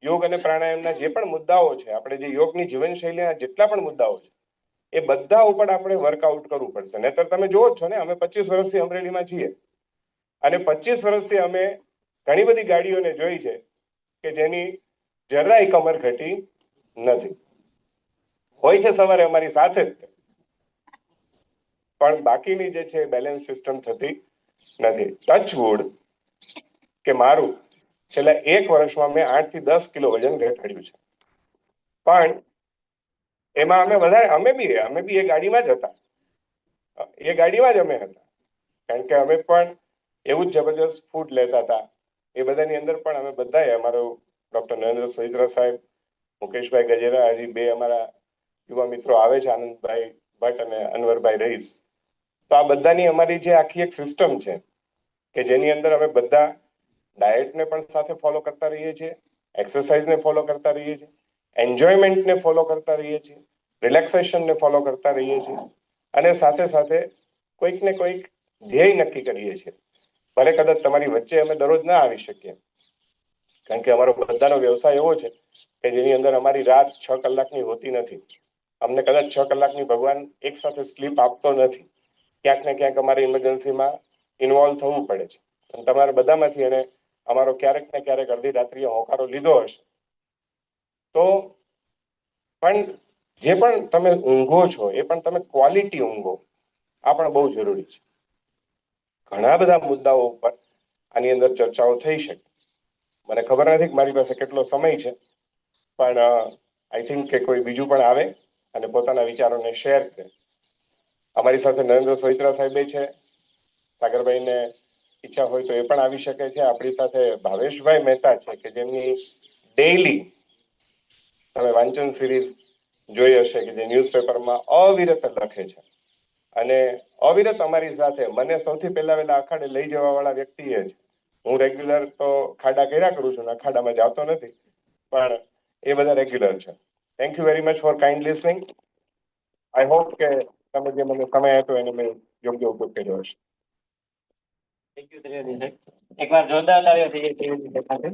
યોગ અને પ્રાણાયામના જે પણ મુદ્દાઓ છે, આપણે જે યોગની જીવનશૈલીના જેટલા પણ મુદ્દાઓ છે, એ બધા ઉપર આપણે વર્કઆઉટ કરવું પડશે. નહીતર તમે જુઓ છો ને, અમે 25 વર્ષથી અમરેલીમાં છીએ અને 25 વર્ષથી અમે ઘણી બધી ગાડીઓને જોઈ છે કે જેની જરાય કમર ઘટી નથી. હોય છે સવારે અમારી સાથે જ, પણ બાકીની જે છે બેલેન્સ સિસ્ટમ થતી નથી. ટચવુડ કે મારું છેલ્લા 1 વર્ષમાં મેં 8 થી 10 કિલો વજન ઘટાડ્યું છે. પણ એમાં અમે બી એ ગાડીમાં જ હતા, કારણ કે અમે પણ એવું જ જબરજસ્ત ફૂડ લેતા હતા. એ બધાની અંદર પણ અમે બધાએ, અમારો ડોક્ટર નરેન્દ્ર સોહિત્રા સાહેબ, મુકેશભાઈ ગજેરા, હજી 2 અમારા યુવા મિત્રો આવે છે, આનંદભાઈ ભટ્ટ અને અનવરભાઈ રઈસ. તો આ બધાની અમારી જે આખી એક સિસ્ટમ છે કે જેની અંદર અમે બધા ડાયટને પણ સાથે ફોલો કરતા રહીએ છીએ, એક્સરસાઇઝને ફોલો કરતા રહીએ છીએ, એન્જોયમેન્ટને ફોલો કરતા રહીએ છીએ, રિલેક્સેશનને ફોલો કરતા રહીએ છીએ, અને સાથે સાથે કોઈક ને કોઈક ધ્યેય નક્કી કરીએ છીએ. ભલે કદાચ તમારી વચ્ચે અમે દરરોજ ના આવી શકીએ, કારણ કે અમારો બધાનો વ્યવસાય એવો છે કે જેની અંદર અમારી રાત 6 કલાકની હોતી નથી. અમને કદાચ 6 કલાકની ભગવાન એક સાથે સ્લીપ આપતો નથી. ક્યાંક ને ક્યાંક અમારે ઇમરજન્સીમાં ઇન્વોલ્વ થવું પડે છે. અને તમારે બધામાંથી એને અમારો ક્યારેક ને ક્યારેક અડધી રાત્રિએ હોકારો લીધો હશે. તો પણ જે પણ તમે ઊંઘો છો એ પણ તમે ક્વોલિટી ઊંઘો, આ પણ બહુ જરૂરી છે. ઘણા બધા મુદ્દાઓ ઉપર આની અંદર ચર્ચાઓ થઈ શકે. મને ખબર નથી કે મારી પાસે કેટલો સમય છે, પણ આઈ થિંક કે કોઈ બીજું પણ આવે અને પોતાના વિચારોને શેર કરે. અમારી સાથે નરેન્દ્ર સોહિત્રા સાહેબે છે, સાગરભાઈને ઈચ્છા હોય તો એ પણ આવી શકે છે. આપણી સાથે ભાવેશભાઈ મહેતા છે કે જેમની ડેઈલી તમે વાંચન સિરીઝ જોઈ હશે કે જે ન્યૂઝપેપરમાં અવિરત લખે છે અને અવિરત અમારી સાથે, મને સૌથી પહેલા અખાડે લઈ જવા વાળા વ્યક્તિ એ છે. હું રેગ્યુલર તો ખાડા કર્યા કરું છું, ખાડામાં જતો નથી, પણ એ બધા રેગ્યુલર છે. Thank you very much for kind listening. I hope કે તમે જે મને સમય આપ્યો એને મેં યોગ્ય ઉપયોગ કર્યો હશે. થેન્ક યુ ત્રિવેદી સાહેબ. એકવાર જોરદાર તાળીઓ થઈ જાય ત્રિવેદી સાહેબ માટે.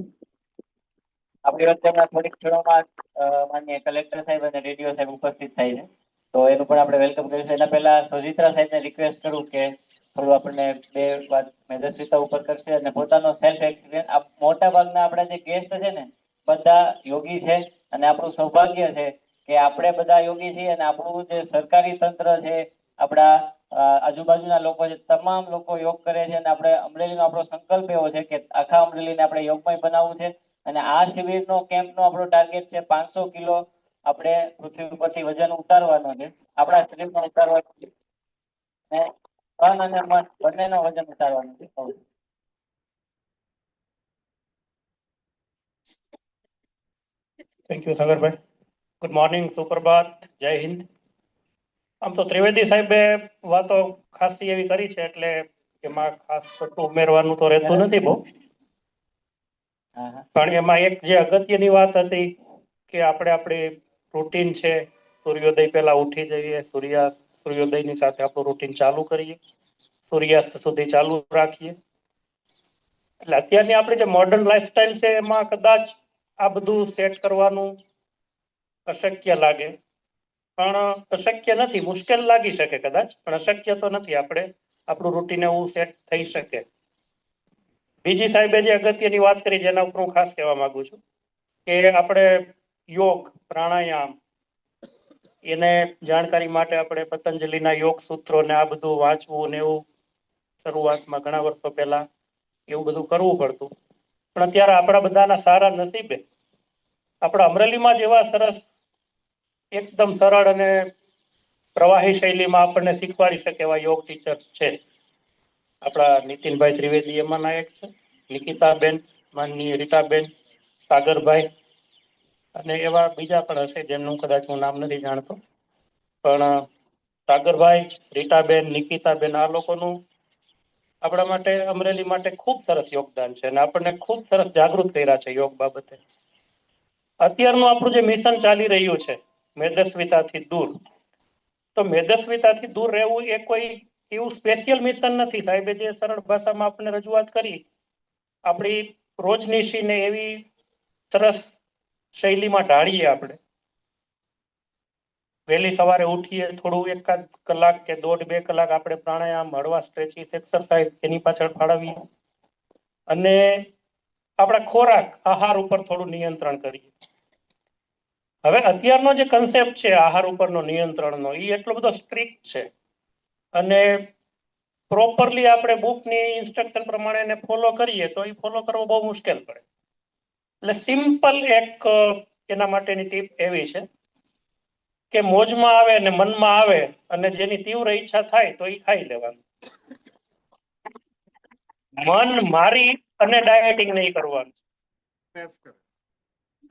આપણી વચ્ચે હમણાં થોડીક ક્ષણોમાં માનનીય કલેક્ટર સાહેબ અને રેડિયો સાહેબ ઉપસ્થિત થાય છે, તો એનું પણ આપણે વેલકમ કરીશું. એના પહેલા સોજિત્રા સાહેબને રિક્વેસ્ટ કરું કે થોડું આપણને 2 વાત મેદસ્વીતા ઉપર કરશે અને પોતાનો સેલ્ફ એક્સપિરિયન્સ. મોટા ભાગના આપણા જે ગેસ્ટ છે ને બધા યોગી છે અને આપણું સૌભાગ્ય છે કે આપણે બધા યોગી છીએ અને આપણું જે સરકારી તંત્ર છે, આપણા આજુબાજુના લોકો છે, તમામ લોકો યોગ કરે છે અને આપણે અમરેલીનો આપણો સંકલ્પ એવો છે કે આખા અમરેલીને આપણે યોગમય બનાવવું છે. અને આ શિબિરનો કેમ્પનો આપણો ટાર્ગેટ છે 500 કિલો આપણે પૃથ્વી ઉપરથી વજન ઉતારવાનો છે, આપણા શરીરમાં ઉતારવાનું છે અને તન અને મન બંનેનો વજન ઉતારવાનું છે. થેન્ક યુ સાગરભાઈ. ગુડ મોર્નિંગ, સુપ્રભાત, જય હિન્દ. આમ તો ત્રિવેદી સાહેબે વાતો ખાસી એવી કરી છે એટલે એમાં ખાસ કશું ઉમેરવાનું તો રહેતું નથી બહુ. પણ એમાં એક જે અગત્યની વાત હતી કે આપણે આપણી રૂટીન છે, સૂર્યોદય પહેલા ઉઠી જઈએ, સૂર્યોદયની સાથે આપણું રૂટીન ચાલુ કરીએ, સૂર્યાસ્ત સુધી ચાલુ રાખીએ. એટલે અત્યારની આપણી જે મોડર્ન લાઈફસ્ટાઈલ છે એમાં કદાચ આ બધું સેટ કરવાનું અશક્ય લાગે, પણ અશક્ય નથી, મુશ્કેલ લાગી શકે કદાચ, પણ અશક્ય તો નથી. આપણે આપણું રૂટીન એવું સેટ થઈ શકે. બીજી સાહેબે જે અગત્યની વાત કરી જેના ઉપર હું ખાસ કહેવા માંગુ છું કે આપણે યોગ, પ્રાણાયામ એને જાણકારી માટે આપણે પતંજલિના યોગ સૂત્રોને આ બધું વાંચવું ને એવું શરૂઆતમાં ઘણા વર્ષો પહેલા એવું બધું કરવું પડતું. પણ અત્યારે આપણા બધાના સારા નસીબે આપણા અમરેલીમાં જ એવા સરસ એકદમ સરળ અને પ્રવાહી શૈલીમાં આપણને શીખવાડી શકે એવા યોગ ટીચર્સ છે. આપણા નીતિનભાઈ ત્રિવેદી એમાંના એક છે, નિકિતાબેન, માનનીય રીટાબેન, સાગરભાઈ અને એવા બીજા પણ હશે જેમનું કદાચ હું નામ નથી જાણતો. પણ સાગરભાઈ, રીટાબેન, નિકિતાબેન આ લોકોનું આપણા માટે, અમરેલી માટે ખૂબ સરસ યોગદાન છે અને આપણને ખૂબ સરસ જાગૃત કર્યા છે યોગ બાબતે. અત્યારનું આપણું જે મિશન ચાલી રહ્યું છે મેદસ્વીતાથી દૂર, તો મેદસ્વીતાથી દૂર રહેવું એ કોઈ એવું સ્પેશિયલ મિશન નથી. સાહેબે જે સરળ ભાષામાં આપણને રજૂઆત કરી, આપણી રોજનીશીને એવી સરસ શૈલીમાં ઢાળીએ. આપણે વહેલી સવારે ઉઠીએ, થોડું 1 કલાક કે 1.5-2 કલાક આપણે પ્રાણાયામ, હળવા સ્ટ્રેચિસ, એક્સરસાઇઝ એની પાછળ ફાળવીએ અને આપણા ખોરાક, આહાર ઉપર થોડું નિયંત્રણ કરીએ. હવે અત્યારનો જે કન્સેપ્ટ છે આહાર ઉપરનો નિયંત્રણનો, એ એટલો બધો સ્ટ્રિક્ટ છે અને પ્રોપરલી આપણે બુકની ઇન્સ્ટ્રક્શન પ્રમાણે એને ફોલો કરીએ તો એ ફોલો કરવો બહુ મુશ્કેલ પડે. એટલે સિમ્પલ એક એના માટેની ટીપ એવી છે કે મોજમાં આવે અને મનમાં આવે અને જેની તીવ્ર ઈચ્છા થાય તો એ ખાઈ લેવાનું. મન મારી અને ડાયટિંગ નહીં કરવાનું.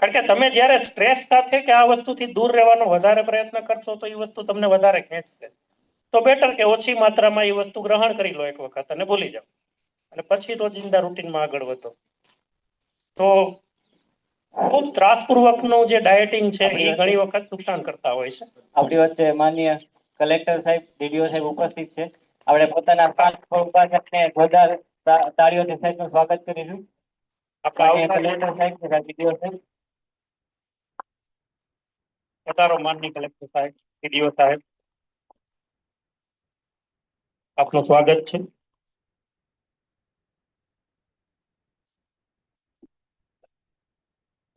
કારણ કે તમે જ્યારે સ્ટ્રેસ સાથે કે આ વસ્તુથી દૂર રહેવાનો વધારે પ્રયત્ન કરશો તો એ વસ્તુ તમને વધારે ખેંચશે. તો બેટર કે ઓછી માત્રામાં એ વસ્તુ ગ્રહણ કરી લો એક વખત અને ભૂલી જાઓ અને પછી રોજિંદા રૂટીનમાં આગળ વધો. તો ખૂબ ત્રાસપૂર્વકનું જે ડાયટિંગ છે એ ઘણી વખત નુકસાન કરતા હોય છે. આપણી વચ્ચે માનનીય કલેક્ટર સાહેબ, ડીડીઓ સાહેબ ઉપસ્થિત છે. આપણે પોતાના 5 ઉપાધ્યક્ષને જોરદાર તાળીઓથી સાહેબનું સ્વાગત કરીશું. આપણા કલેક્ટર સાહેબ, ડીડીઓ સાહેબ. પધારો માનનીય કલેક્ટર સાહેબ, ડીડીઓ સાહેબ, આપનું સ્વાગત છે.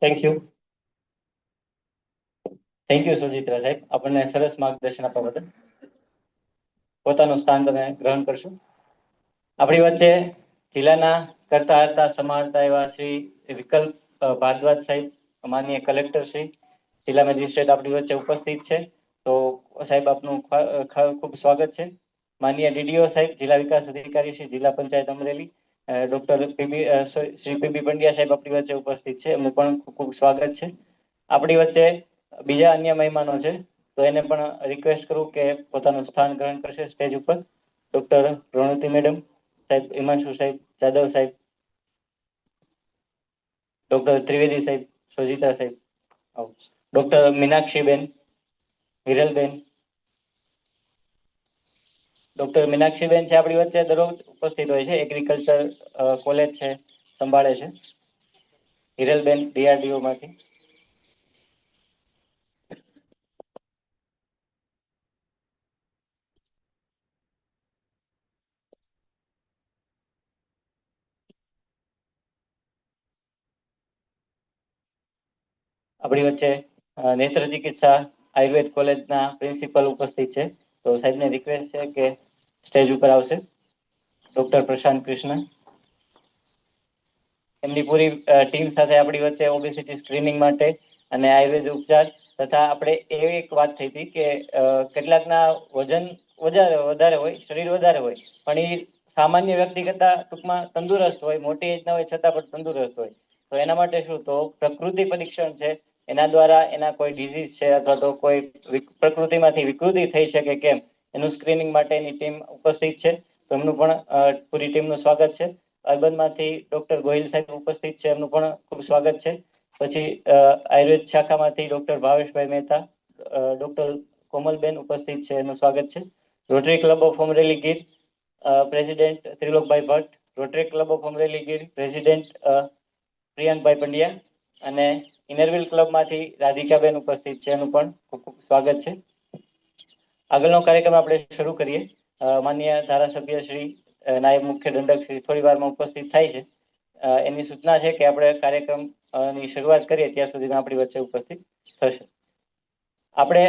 Thank you. Thank you Sojitra સાહેબ, આપણને સરસ માર્ગદર્શન આપવા બદલ. પોતાનું સ્થાન તમે ગ્રહણ કરશું. આપણી વચ્ચે જિલ્લાના કરતા હતા સમાજતા એવા શ્રી વિકલ્પ ભારદ્વાજ સાહેબ, માનનીય કલેક્ટર શ્રી, જિલ્લા મેજિસ્ટ્રેટ આપણી વચ્ચે ઉપસ્થિત છે. તો સાહેબ આપનું ખૂબ સ્વાગત છે. માનનીય ડીડીઓ સાહેબ, જિલ્લા વિકાસ અધિકારી શ્રી, જિલ્લા પંચાયત અમરેલી, શ્રી પીબી પંડ્યા સાહેબ આપણી વચ્ચે ઉપસ્થિત છે. એમનું પણ ખૂબ ખૂબ સ્વાગત છે. આપણી વચ્ચે બીજા અન્ય મહેમાનો છે તો એને પણ રિક્વેસ્ટ કરું કે પોતાનું સ્થાન ગ્રહણ કરશે સ્ટેજ ઉપર. ડોક્ટર પ્રણતિ મેડમ સાહેબ, હિમાંશુ સાહેબ, જાદવ સાહેબ, ડોક્ટર ત્રિવેદી સાહેબ, સોજિતા સાહેબ, ડોક્ટર મીનાક્ષીબેન, હિરલબેન. ડોક્ટર મીનાક્ષીબેન છે આપણી વચ્ચે, દરરોજ ઉપસ્થિત હોય છે, એગ્રીકલ્ચર કોલેજ છે સંભાળે છે. હિરલબેન DRDO માંથી. આપણી વચ્ચે નેત્ર ચિકિત્સા આયુર્વેદ કોલેજના પ્રિન્સિપલ ઉપસ્થિત છે. તો સાહેબને રિક્વેસ્ટ છે કે સ્ટેજ ઉપર આવશે. ડોક્ટર પ્રશાંત કૃષ્ણ, એમની પૂરી ટીમ સાથે આપણી વચ્ચે ઓબેસિટી સ્ક્રીનિંગ માટે અને આયુર્વેદ ઉપચાર તથા આપણે એવી એક વાત થઈ હતી કે કેટલાકના વજન વધારે હોય, શરીર વધારે હોય, પણ એ સામાન્ય વ્યક્તિ કરતા ટૂંકમાં તંદુરસ્ત હોય, મોટી એજના હોય છતાં પણ તંદુરસ્ત હોય. તો એના માટે શું, તો પ્રકૃતિ પરીક્ષણ છે, એના દ્વારા એના કોઈ ડિઝીઝ છે અથવા તો કોઈ પ્રકૃતિમાંથી વિકૃતિ થઈ શકે કેમ એનું સ્ક્રીનિંગ માટેની ટીમ ઉપસ્થિત છે. તો એમનું પણ પૂરી ટીમનું સ્વાગત છે. અર્બનમાંથી ડોક્ટર ગોહિલ સાહેબ ઉપસ્થિત છે, એમનું પણ ખૂબ સ્વાગત છે. પછી આયુર્વેદ શાખામાંથી ડોક્ટર ભાવેશભાઈ મહેતા, ડોક્ટર કોમલબેન ઉપસ્થિત છે, એમનું સ્વાગત છે. Rotary club of Amreli Gir president Trilokbhai Bhatt, rotary club of Amreli Gir president Priyankbhai Pandya અને ઇનરવિલ ક્લબમાંથી રાધિકાબેન ઉપસ્થિત છે, એનું પણ ખૂબ ખૂબ સ્વાગત છે. આગળનો કાર્યક્રમ આપણે શરૂ કરીએ. માનનીય ધારાસભ્ય શ્રી નાયબ મુખ્ય દંડક શ્રી થોડી વારમાં ઉપસ્થિત થાય છે. એની સૂચના છે કે આપણે કાર્યક્રમ ની શરૂઆત કરીએ ત્યાં સુધીમાં આપણી વચ્ચે ઉપસ્થિત થશે. આપણે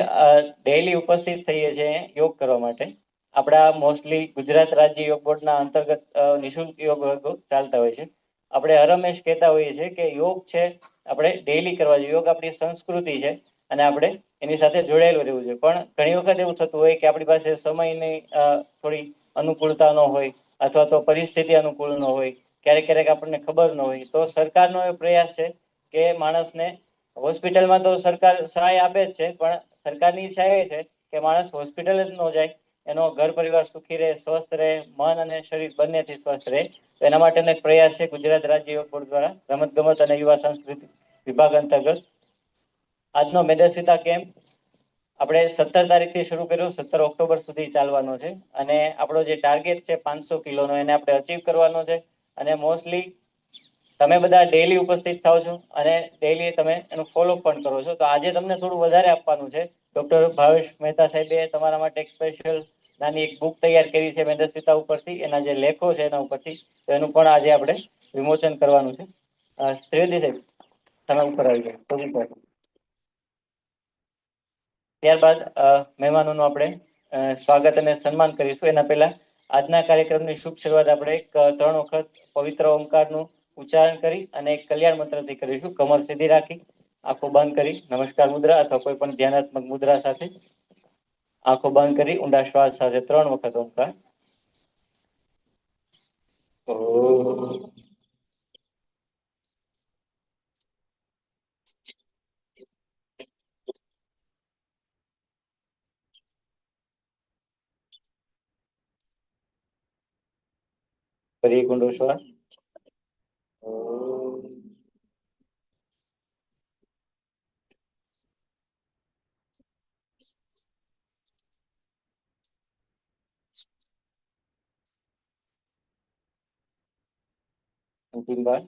ડેઈલી ઉપસ્થિત થઈએ છીએ યોગ કરવા માટે. આપણા મોસ્ટલી ગુજરાત રાજ્ય યોગ બોર્ડના અંતર્ગત નિઃશુલ્ક યોગ વર્ગો ચાલતા હોય છે. આપણે હરહંમેશ કહેતા હોઈએ છીએ કે યોગ છે આપણે ડેઈલી કરવા જોઈએ. યોગ આપણી સંસ્કૃતિ છે અને આપણે એની સાથે જોડાયેલું રહેવું જોઈએ. પણ ઘણી વખત એવું થતું હોય કે આપણી પાસે સમયની થોડી અનુકૂળતા ન હોય અથવા તો પરિસ્થિતિ અનુકૂળ ન હોય, ક્યારેક ક્યારેક આપણને ખબર ન હોય, તો સરકારનો એ પ્રયાસ છે કે માણસને હોસ્પિટલમાં તો સરકાર સહાય આપે જ છે, પણ સરકારની ઈચ્છા એ છે કે માણસ હોસ્પિટલ જ ન જાય, એનો ઘર પરિવાર સુખી રહે, સ્વસ્થ રહે, મન અને શરીર બંનેથી સ્વસ્થ રહે. તો એના માટેનો એક પ્રયાસ છે ગુજરાત રાજ્ય યોગ બોર્ડ દ્વારા રમત ગમત અને યુવા સંસ્કૃતિ વિભાગ અંતર્ગત આજનો મેદસ્વીતા કેમ્પ આપણે 17 તારીખથી શરૂ કર્યો, 17 ઓક્ટોબર સુધી ચાલવાનો છે. અને આપણો જે ટાર્ગેટ છે 500 કિલોનો, એને આપણે અચીવ કરવાનો છે. અને મોસ્ટલી તમે બધા ડેઈલી ઉપસ્થિત થાવ છો અને ડેઈલી તમે એનું ફોલો પણ કરો છો. તો આજે તમને થોડું વધારે આપવાનું છે. ડોક્ટર ભાવેશ મહેતા સાહેબે તમારા માટે એક સ્પેશિયલ નાની એક બુક તૈયાર કરી છે મેદસ્વીતા ઉપરથી, એના જે લેખો છે એના ઉપરથી. તો એનું પણ આજે આપણે વિમોચન કરવાનું છે. ત્રિવેદી સાહેબ, તમે ઉપર આવી જાઓ. ત્યારબાદ મહેમાનોનું આપણે સ્વાગત અને સન્માન કરીશું. એના પહેલા આજના કાર્યક્રમની શુભ શરૂઆત આપણે 3 વખત પવિત્ર ઓમકારનું ઉચ્ચારણ કરી અને એક કલ્યાણ મંત્રથી કરીશું. કમર સીધી રાખી, આંખો બંધ કરી નમસ્કાર મુદ્રા અથવા કોઈ પણ ધ્યાનાત્મક મુદ્રા સાથે આંખો બંધ કરી ઊંડા શ્વાસ સાથે 3 વખત ઓમકાર. ફરી એક ઊંડો શ્વાસ. અંતિમ વાર.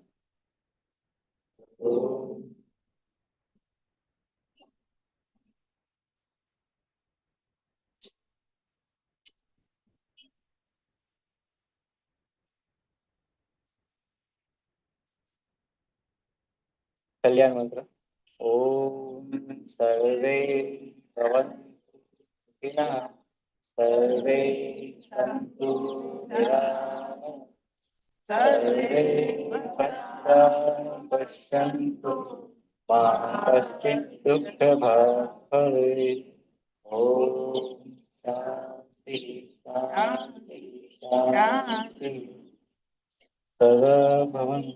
કલ્યાણ મંત્ર. ઓમ સર્વે ભવન્તુ સર્વે સંતુ નિરામયા સર્વે ભદ્રાણિ પશ્યન્તુ મા કશ્ચિત દુઃખભાગ્ ભવેत्. ઓમ શાંતિ શાંતિ શાંતિ. સર્વભવન્તુ.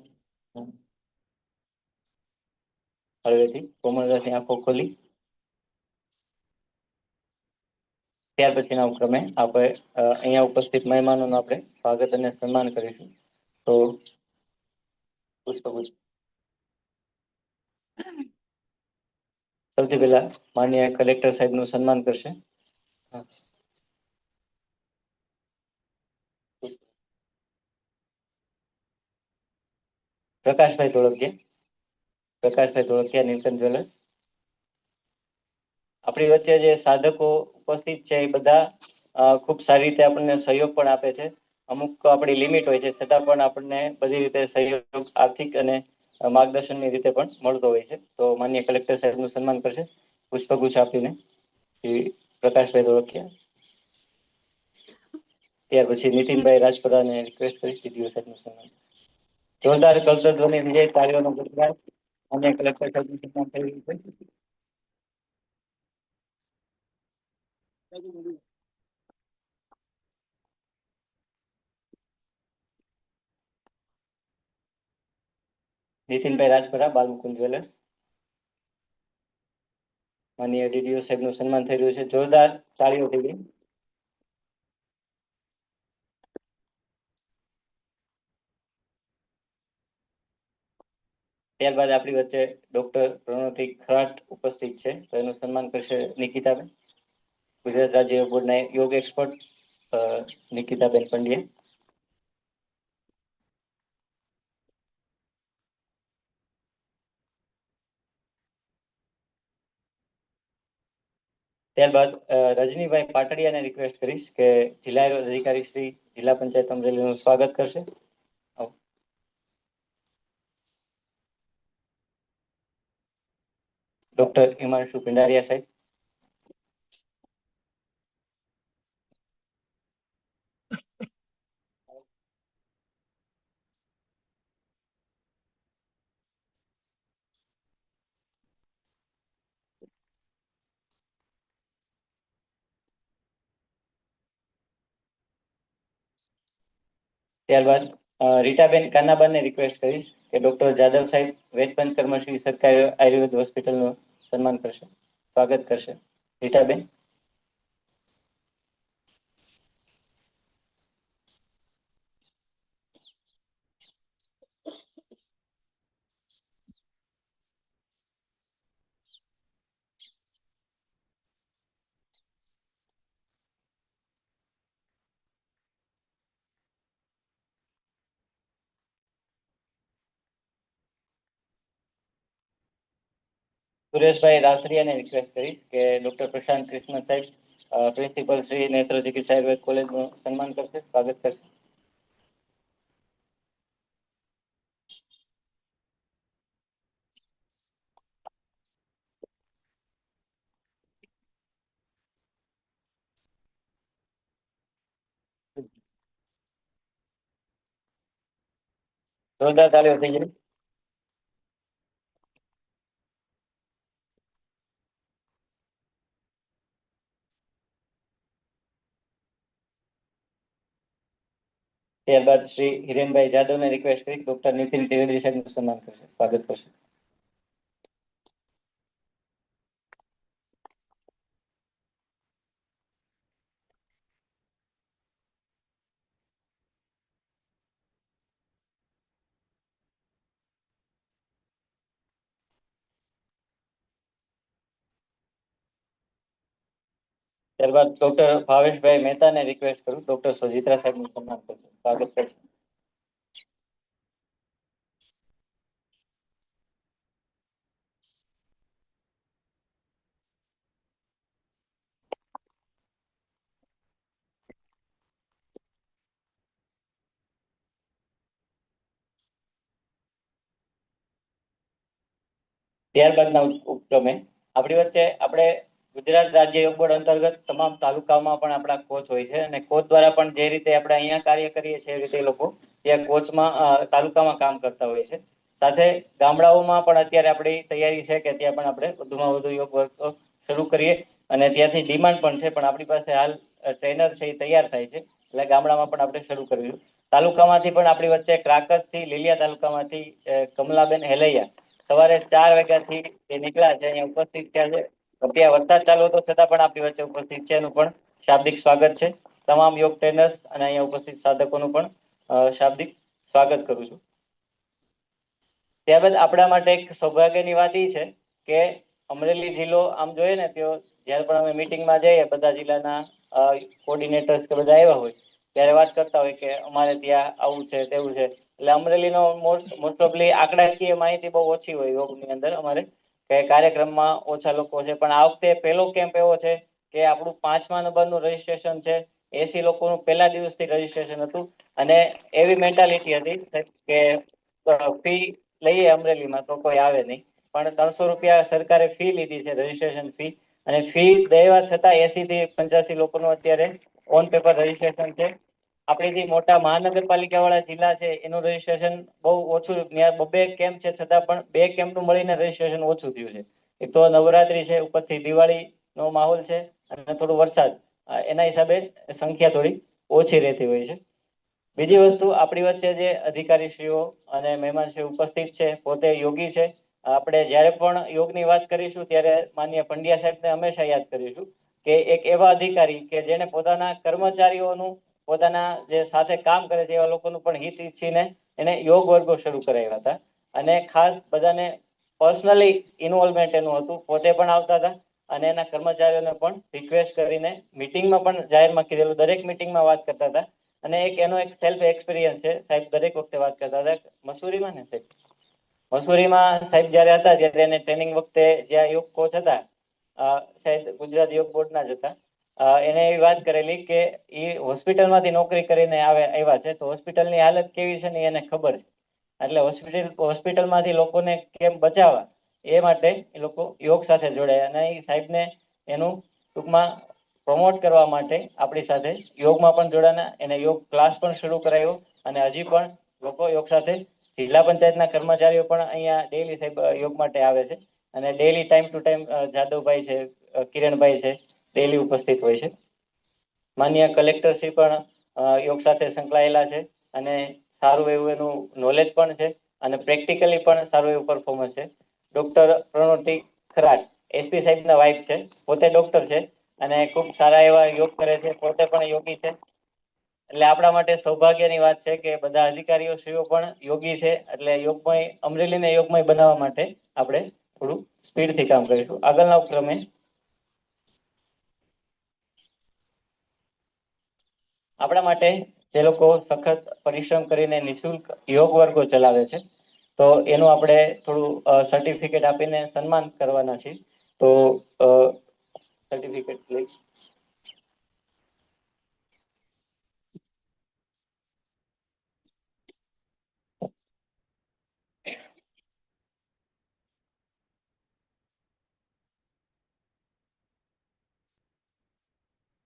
હળવેથી કોમળતાથી આંખો ખોલી ત્યાર પછીના ઉપક્રમે આપણે અહીંયા ઉપસ્થિત મહેમાનોનું આપણે સ્વાગત અને સન્માન કરીશું. તો પુષ્પગુચ્છ. સૌથી પહેલા માનનીય કલેક્ટર સાહેબનું સન્માન કરશે. પ્રકાશભાઈ ધોળકિયા. પ્રકાશભાઈ ધોળકિયા, નીલકંઠ જ્વેલર્સ. આપણી વચ્ચે જે સાધકો ઉપસ્થિત છે એ બધા ખૂબ સારી રીતે આપણને સહયોગ પણ આપે છે. અમુક આપણી લિમિટ હોય છે છતાં પણ આપણને બધી રીતે સહયોગ આર્થિક અને માર્ગદર્શનની રીતે પણ મળતો હોય છે. તો માન્ય કલેક્ટર સાહેબનું સન્માન કરશે પુષ્પગુચ્છ આપીને શ્રી પ્રકાશભાઈ ધોળકિયા. ત્યાર પછી નીતિનભાઈ રાજપરાને રિક્વેસ્ટ કરી ડીડીઓ સાહેબનું સન્માન. જોરદાર કલ્ચર ધ્વનિ વિજય તાળીઓનો ગણગણાટ. માન્ય કલેક્ટર સાહેબનું સન્માન થઈ રહ્યું છે. નીતિનભાઈ રાજપરા, બાલમુકુંદ જ્વેલર્સ. માનીય ડીડીઓ સાહેબનું સન્માન થઈ રહ્યું છે. જોરદાર તાળીઓ થઈ ગઈ. ત્યારબાદ આપણી વચ્ચે ડોક્ટર પ્રણતિ ખરાટ ઉપસ્થિત છે, તો એનું સન્માન કરશે નિકિતાબેન, ગુજરાત રાજ્ય યોગ બોર્ડના યોગ એક્સપર્ટ નિકિતાબેન પંડ્યા. ત્યારબાદ રજનીભાઈ પાટડિયાને રિક્વેસ્ટ કરીશ કે જિલ્લા આયુર્વેદ અધિકારી શ્રી જિલ્લા પંચાયત અમરેલીનું સ્વાગત કરશે. ડોક્ટર હિમાંશુ પિંડારિયા સાહેબ. ત્યારબાદ રીટાબેન કાનાબાને રિક્વેસ્ટ કરીશ કે ડોક્ટર જાદવ સાહેબ વેદ પંચકર્મ શ્રી સરકારી આયુર્વેદ હોસ્પિટલનું સન્માન કરશે, સ્વાગત કરશે. રીટાબેન. સુરેશભાઈ રાસરિયાને રિક્વેસ્ટ કરીશ કે ડોક્ટર પ્રશાંત કૃષ્ણ સાહેબ પ્રિન્સિપલ શ્રી નેત્ર ચિકિત્સા આયુર્વેદ કોલેજનું સન્માન કરશે, સ્વાગત કરશે. જોરદાર તાળીઓ થઈ જાય. ત્યારબાદ શ્રી હિરેનભાઈ જાદવને રિક્વેસ્ટ કરી ડોક્ટર નીતિન ત્રિવેદી સાહેબનું સન્માન કરશે, સ્વાગત કરશે. ત્યારબાદ ડોક્ટર ભાવેશભાઈ મહેતાને રિક્વેસ્ટ કરું ડોક્ટર સુજિત્રા સાહેબનું સન્માન કરશે, સ્વાગત કરશે. ત્યારબાદના ઉપક્રમે આપણી વચ્ચે આપણે ગુજરાત રાજ્ય યોગ બોર્ડ અંતર્ગત તમામ તાલુકામાં પણ આપણા કોચ હોય છે, અને કોચ દ્વારા પણ જે રીતે આપણે અહીંયા કાર્ય કરીએ છીએ એ રીતે એ લોકો ત્યાં કોચમાં તાલુકામાં કામ કરતા હોય છે. સાથે ગામડાઓમાં પણ અત્યારે આપણી તૈયારી છે કે ત્યાં પણ આપણે વધુમાં વધુ યોગ વર્ગ શરૂ કરીએ, અને ત્યાંથી ડિમાન્ડ પણ છે, પણ આપણી પાસે હાલ ટ્રેનર છે એ તૈયાર થાય છે, એટલે ગામડામાં પણ આપણે શરૂ કર્યું. તાલુકામાંથી પણ આપણી વચ્ચે ક્રાકરથી લીલિયા તાલુકામાંથી કમલાબેન હેલૈયા સવારે 4 વાગ્યાથી એ નીકળ્યા છે, અહીંયા ઉપસ્થિત થયા છે. ત્યાં વરસાદ ચાલુ હતો છતાં પણ આપણી વચ્ચે ઉપસ્થિત છે, એનું પણ શાબ્દિક સ્વાગત છે. તમામ યોગ ટ્રેનર્સ અને અહીંયા ઉપસ્થિત સાધકોનું પણ શાબ્દિક સ્વાગત કરું છું. ત્યારબાદ આપણા માટે એક સૌભાગ્યની વાત એ છે કે અમરેલી જિલ્લો આમ જોઈએ ને તો જ્યારે પણ અમે મિટિંગમાં જઈએ બધા જિલ્લાના કોર્ડિનેટર્સ કે બધા આવ્યા હોય ત્યારે વાત કરતા હોય કે અમારે ત્યાં આવું છે તેવું છે, એટલે અમરેલીનો મોસ્ટ ઓફલી આંકડાકીય માહિતી બહુ ઓછી હોય યોગની અંદર અમારે, કે કાર્યક્રમમાં ઓછા લોકો છે. પણ આ વખતે પહેલો કેમ્પ એવો છે કે આપણું 5મા નંબરનું રજીસ્ટ્રેશન છે, 80 લોકોનું પહેલા દિવસથી રજીસ્ટ્રેશન હતું, અને એવી મેન્ટાલિટી હતી કે ફી લઈએ અમરેલીમાં તો કોઈ આવે નહીં, પણ 300 રૂપિયા સરકારે ફી લીધી છે, રજીસ્ટ્રેશન ફી. અને ફી દેવા છતાં 80 થી 85 લોકોનું અત્યારે ઓન પેપર રજીસ્ટ્રેશન છે. આપણે જે મોટા મહાનગરપાલિકા વાળા જિલ્લા છે એનું રજીસ્ટ્રેશન બહુ ઓછું, ત્યાં 2 કેમ્પ છે છતાં પણ 2 કેમ્પનું મળીને રજીસ્ટ્રેશન ઓછું થયું છે. એક તો નવરાત્રી છે, ઉપરથી દિવાળીનો માહોલ છે અને થોડો વરસાદ, એના હિસાબે સંખ્યા થોડી ઓછી રહેતી હોય છે. બીજી વસ્તુ, આપણી વચ્ચે જે અધિકારીશ્રીઓ અને મહેમાનશ્રીઓ ઉપસ્થિત છે પોતે યોગી છે. આપણે જ્યારે પણ યોગની વાત કરીશું ત્યારે માનનીય પંડ્યા સાહેબને હંમેશા યાદ કરીશું કે એક એવા અધિકારી કે જેને પોતાના કર્મચારીઓનું, પોતાના જે સાથે કામ કરે છે એવા લોકોનું પણ હિત ઈચ્છીને એને યોગ વર્ગો શરૂ કરાવ્યા હતા. અને ખાસ બધાને પર્સનલી ઇન્વોલ્વમેન્ટ એનું હતું, પોતે પણ આવતા હતા અને એના કર્મચારીઓને પણ રિક્વેસ્ટ કરીને મિટિંગમાં પણ જાહેરમાં કીધેલું, દરેક મિટિંગમાં વાત કરતા હતા. અને એનો એક સેલ્ફ એક્સપિરિયન્સ છે, સાહેબ દરેક વખતે વાત કરતા હતા. મસૂરીમાં ને સાહેબ, મસૂરીમાં સાહેબ જ્યારે હતા ત્યારે એને ટ્રેનિંગ વખતે જ્યાં યોગ કોચ હતા, સાહેબ ગુજરાત યોગ બોર્ડના જ હતા, એને એવી વાત કરેલી કે એ હોસ્પિટલમાંથી નોકરી કરીને આવ્યા છે, તો હોસ્પિટલની હાલત કેવી છે ને એને ખબર છે. એટલે હોસ્પિટલમાંથી લોકોને કેમ બચાવવા એ માટે એ લોકો યોગ સાથે જોડાયા. અને એ સાહેબને એનું ટૂંકમાં પ્રમોટ કરવા માટે આપણી સાથે યોગમાં પણ જોડાના, એને યોગ ક્લાસ પણ શરૂ કરાયો. અને હજી પણ લોકો યોગ સાથે, જિલ્લા પંચાયતના કર્મચારીઓ પણ અહીંયા ડેઈલી સાહેબ યોગ માટે આવે છે. અને daily time to time Jadavbhai છે, કિરણભાઈ છે, ડેઈલી ઉપસ્થિત હોય છે. માન્ય કલેક્ટરશ્રી પણ યોગ સાથે સંકળાયેલા છે અને સારું એવું એનું નોલેજ પણ છે અને પ્રેક્ટિકલી પણ સારું એવું પરફોર્મન્સ છે. ડોક્ટર પ્રણોતિ ખરાટ, એસપી સાહેબના વાઇફ છે, પોતે ડોક્ટર છે અને ખૂબ સારા એવા યોગ કરે છે, પોતે પણ યોગી છે. એટલે આપણા માટે સૌભાગ્યની વાત છે કે બધા અધિકારીઓ શ્રીઓ પણ યોગી છે. એટલે યોગમય, અમરેલીને યોગમય બનાવવા માટે આપણે થોડું સ્પીડથી કામ કરીશું. આગળના ક્રમે આપણા માટે જે લોકો સખત પરિશ્રમ કરીને નિઃશુલ્ક યોગ વર્ગો ચલાવે છે, તો એનું આપણે થોડું સર્ટિફિકેટ આપીને સન્માન કરવાના છીએ. તો સર્ટિફિકેટ પ્લીઝ.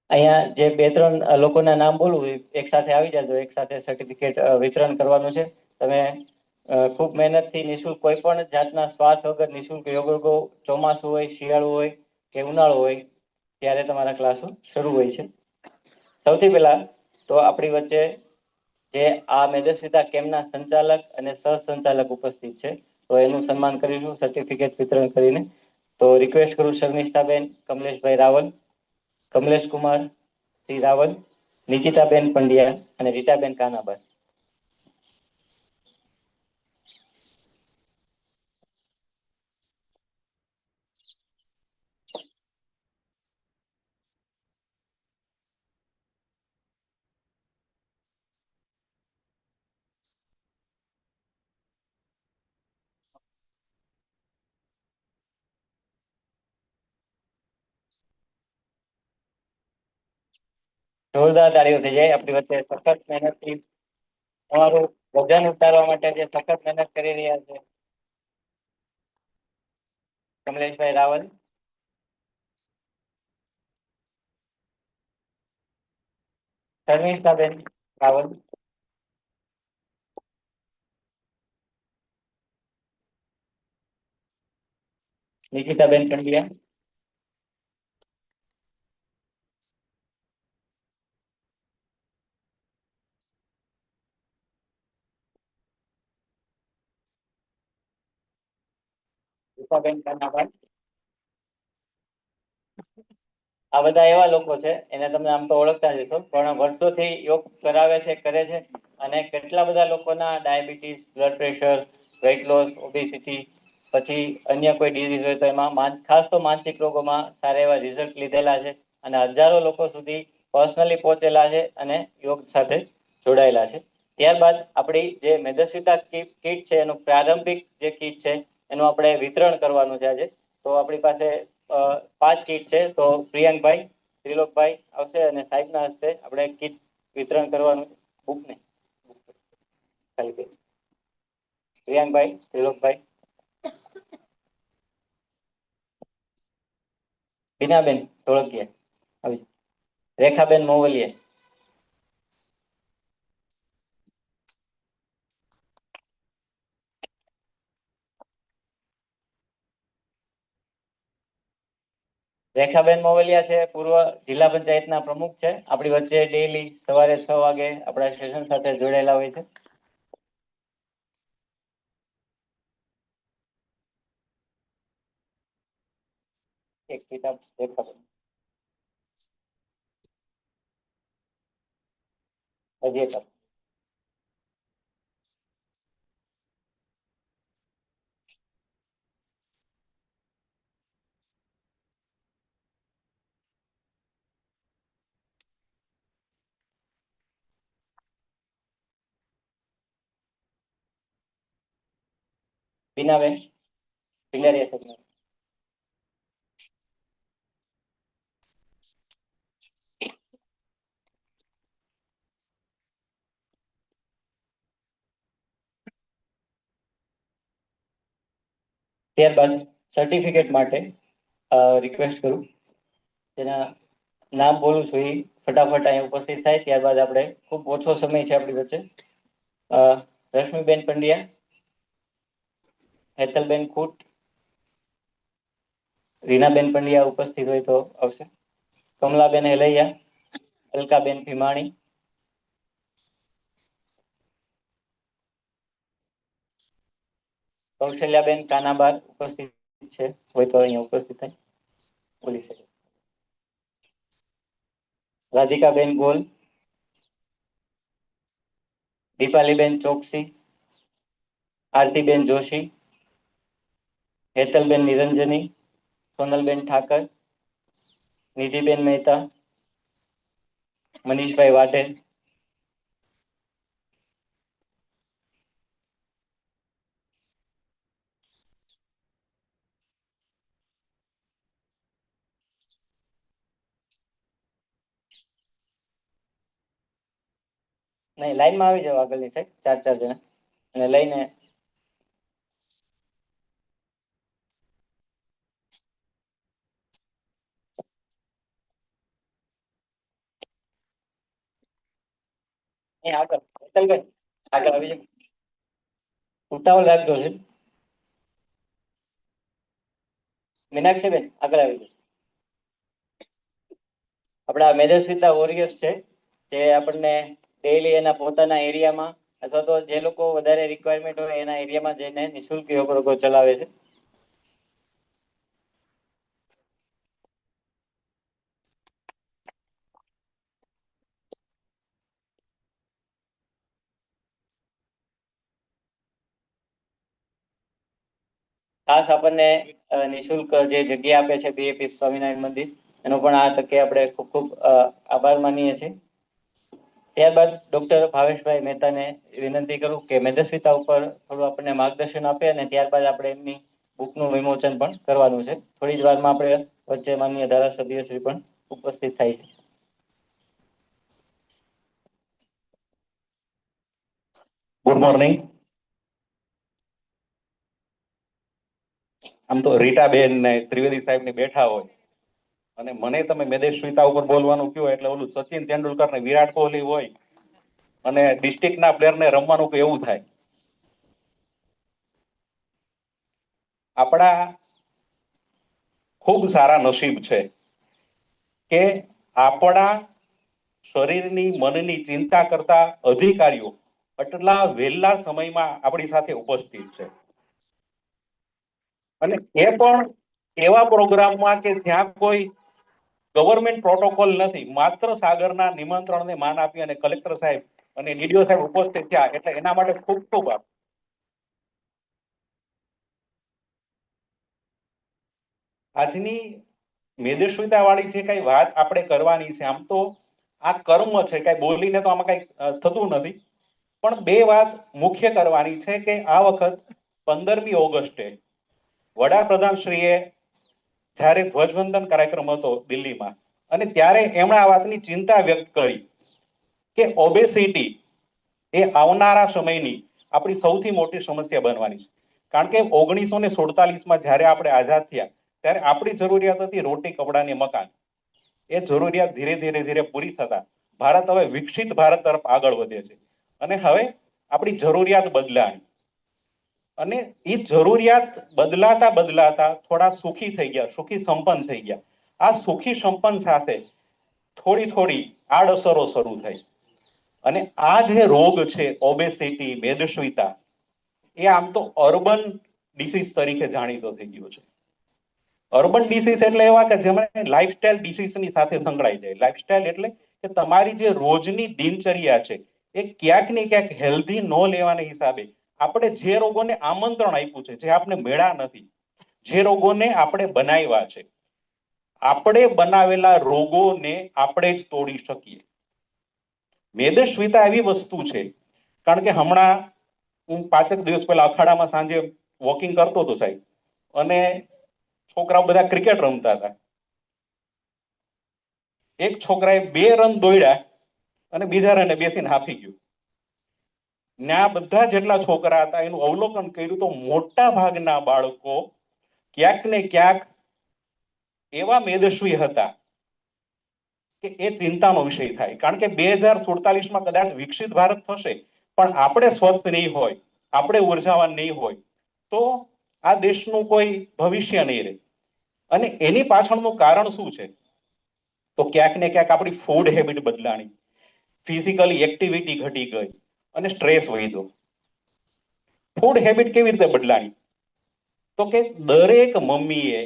અહીંયા જે 2-3 લોકોના નામ બોલું, એક સાથે આવી જજો, એક સાથે સર્ટિફિકેટ વિતરણ કરવાનું છે. તમે ખૂબ મહેનતથી નિઃશુલ્ક, કોઈ પણ જાતના સ્વાર્થ વગર નિઃશુલ્ક યોગ વર્ગો, ચોમાસું હોય, શિયાળુ હોય કે ઉનાળો હોય, ત્યારે તમારા ક્લાસો શરૂ હોય છે. સૌથી પહેલા તો આપણી વચ્ચે જે આ મેદસ્વીતા કેમ્પના સંચાલક અને સહસંચાલક ઉપસ્થિત છે, તો એનું સન્માન કરીશું સર્ટિફિકેટ વિતરણ કરીને. તો રિક્વેસ્ટ કરું શર્મિષ્ઠાબેન કમલેશભાઈ રાવલ, કમલેશ કુમાર શ્રી રાવલ, નિકિતાબેન પંડ્યા અને રીટાબેન કાનાબાર. જોરદાર તાળીઓ થઈ જાય. આપણી વચ્ચે સખત મહેનતથી તમારું વજન ઉતારવા માટે જે સખત મહેનત કરી રહ્યા છે કમલેશભાઈ રાવલ, શર્મિષ્ઠાબેન રાવલ, નિકિતાબેન પંડ્યા, રૂપાબેન કાનાબાર. આ બધા એવા લોકો છે, એને તમે આમ તો ઓળખતા જ હશો, પણ વર્ષોથી યોગ કરાવે છે, કરે છે. અને કેટલા બધા લોકોના diabetes, blood pressure, weight loss, obesity, પછી અન્ય કોઈ ડિઝીઝ હોય તો એમાં ખાસ તો માનસિક રોગોમાં સારા એવા રિઝલ્ટ લીધેલા છે. અને હજારો લોકો સુધી પર્સનલી પહોંચેલા છે અને યોગ સાથે જોડાયેલા છે. ત્યારબાદ આપણી જે મેદસ્વીતા કીટ છે, એનું પ્રારંભિક જે કીટ છે એનું આપણે વિતરણ કરવાનું છે આજે. તો આપણી પાસે 5 કીટ છે. તો પ્રિયાંકભાઈ, ત્રિલોકભાઈ આવશે અને સાહેબના હસ્તે આપણે કીટ વિતરણ કરવાનું. બુકને ખાલી પ્રિયાંકભાઈ, ત્રિલોકભાઈ, બીનાબેન ધોળકિયા, આવી રેખાબેન મોવલિયા, રેખાબેન મોવલિયા છે પૂર્વ જિલ્લા પંચાયતના પ્રમુખ છે. આપણી વચ્ચે ડેઈલી સવારે 6 વાગે આપણા સેશન સાથે જોડાયેલા હોય છે. એક કિતાબ રેખાબેન, હજી એક આપો. બીનાબેન પિંગારિયા સાહેબ. ત્યારબાદ સર્ટિફિકેટ માટે રિક્વેસ્ટ કરું, જેના નામ બોલું છું એ ફટાફટ અહીં ઉપસ્થિત થાય. ત્યારબાદ આપણે ખૂબ ઓછો સમય છે આપણી વચ્ચે. રશ્મિબેન પંડ્યા, હેતલબેન ખૂટ, રીનાબેન પંડ્યા ઉપસ્થિત હોય તો આવશે. કમલાબેન હેલૈયા, અલકાબેન ભીમાણી, કૌશલ્યાબેન કાનાબાર ઉપસ્થિત છે હોય તો અહીંયા ઉપસ્થિત થાય, બોલી શકે. રાધિકાબેન ગોલ, દીપાલીબેન ચોકસી, આરતીબેન જોશી, હેતલબેન નિરંજની, સોનલબેન ઠાકર, નિધિબેન મહેતા, મનીષભાઈ વાટેલ, નહીં લાઈનમાં આવી જાવ આગળની સાઈડ, 4 જણા અને લઈને આગળ હેતલબેન આગળ આવી જાવ. ઉતાવળ રાખજો છે. મીનાક્ષીબેન આગળ આવી જાવ. આપણા મેદસ્વીતા વોરિયર્સ છે જે આપણને ડેઈલી એના પોતાના એરિયામાં અથવા તો જે લોકો વધારે રિક્વાયરમેન્ટ હોય એના એરિયામાં જઈને નિઃશુલ્ક યોગ વર્ગો ચલાવે છે. ખાસ આપણને નિઃશુલ્ક જે જગ્યા આપે છે બીએપી સ્વામિનારાયણ મંદિર, એનો પણ આ તકે આપણે ખૂબ ખૂબ આભાર માનીએ છીએ. ત્યારબાદ ડોક્ટર ભાવેશભાઈ મહેતાને વિનંતી કરું કે મેદસ્વીતા ઉપર થોડું આપણને માર્ગદર્શન આપે અને ત્યારબાદ આપણે એમની બુકનું વિમોચન પણ કરવાનું છે. થોડી જ વારમાં આપણે વચ્ચે માનનીય ધારાસભ્યશ્રી પણ ઉપસ્થિત થાય છે. Good morning. આમ તો રીટાબેન ને ત્રિવેદી સાહેબ ને બેઠા હોય અને મને તમે મેદસ્વીતા ઉપર બોલવાનું કહ્યું એટલે ઓલું સચિન તેંડુલકર ને વિરાટ કોહલી હોય અને ડિસ્ટ્રિક્ટના પ્લેયરને રમવાનું કે એવું થાય. આપણા ખૂબ સારા નસીબ છે કે આપણા શરીરની મનની ચિંતા કરતા અધિકારીઓ આટલા વહેલા સમયમાં આપણી સાથે ઉપસ્થિત છે અને એ પણ એવા પ્રોગ્રામમાં કે જ્યાં કોઈ ગવર્મેન્ટ પ્રોટોકોલ નથી, માત્ર સાગરના નિમંત્રણને માન આપી અને કલેક્ટર સાહેબ અને ડીડીઓ સાહેબ ઉપસ્થિત થયા એટલે એના માટે ખૂબ ખૂબ આભાર. આજની મેદસ્વીતા વાળી જે કઈ વાત આપણે કરવાની છે, આમ તો આ કર્મ છે, કઈ બોલીને તો આમાં કઈ થતું નથી, પણ બે વાત મુખ્ય કરવાની છે કે આ વખત 15મી ઓગસ્ટે વડાપ્રધાનશ્રીએ જ્યારે ધ્વજવંદન કાર્યક્રમ હતો દિલ્હીમાં અને ત્યારે એમણે આ વાતની ચિંતા વ્યક્ત કરી કે ઓબેસિટી એ આવનારા સમયની આપણી સૌથી મોટી સમસ્યા બનવાની છે. કારણ કે 1947માં જ્યારે આપણે આઝાદ થયા ત્યારે આપણી જરૂરિયાત હતી રોટી, કપડા ને મકાન. એ જરૂરિયાત ધીરે ધીરે ધીરે પૂરી થતા ભારત હવે વિકસિત ભારત તરફ આગળ વધે છે. અને હવે આપણી જરૂરિયાત બદલાણી અને એ જરૂરિયાત બદલાતા બદલાતા થોડા સુખી થઈ ગયા, સુખી સંપન્ન થઈ ગયા. આ સુખી સંપન્ન સાથે થોડી થોડી આડઅસરો શરૂ થઈ અને આ જે રોગ છે ઓબેસિટી, મેદસ્વીતા, એ આમ તો અર્બન ડિસીઝ તરીકે જાણીતો થઈ ગયો છે. અર્બન ડિસીઝ એટલે એવા કે જેમાં લાઇફસ્ટાઇલ ડિસીઝની સાથે સંકળાઈ જાય. લાઇફસ્ટાઇલ એટલે કે તમારી જે રોજની દિનચર્યા છે એ ક્યાંક ને ક્યાંક હેલ્ધી ન લેવાના હિસાબે આપણે જે રોગોને આમંત્રણ આપ્યું છે, જે આપણે મેળા નથી, જે રોગોને આપણે બનાવ્યા છે, આપણે બનાવેલા રોગોને આપણે જ તોડી શકીએ. મેદસ્વીતા એવી વસ્તુ છે, કારણ કે હમણાં હું 5 દિવસ પહેલા અખાડામાં સાંજે વોકિંગ કરતો હતો સાહેબ, અને છોકરાઓ બધા ક્રિકેટ રમતા હતા. એક છોકરાએ 2 રન દોડ્યા અને બીજા રને બેસીને હાફી ગયું. ના બધા જેટલા છોકરા હતા એનું અવલોકન કર્યું તો મોટા ભાગના બાળકો ક્યાંક ને ક્યાંક એવા મેદસ્વી હતા કે એ ચિંતાનો વિષય થાય. કારણ કે 2047માં કદાચ વિકસિત ભારત થશે, પણ આપણે સ્વસ્થ નહીં હોય, આપણે ઉર્જાવાન નહીં હોય તો આ દેશનું કોઈ ભવિષ્ય નહીં રહે. અને એની પાછળનું કારણ શું છે? તો ક્યાંક ને ક્યાંક આપણી ફૂડ હેબિટ બદલાણી, ફિઝિકલી એક્ટિવિટી ઘટી ગઈ અને સ્ટ્રેસ વધ્યો. ફૂડ હેબિટ કેવી રીતે બદલાણી? તો કે દરેક મમ્મીએ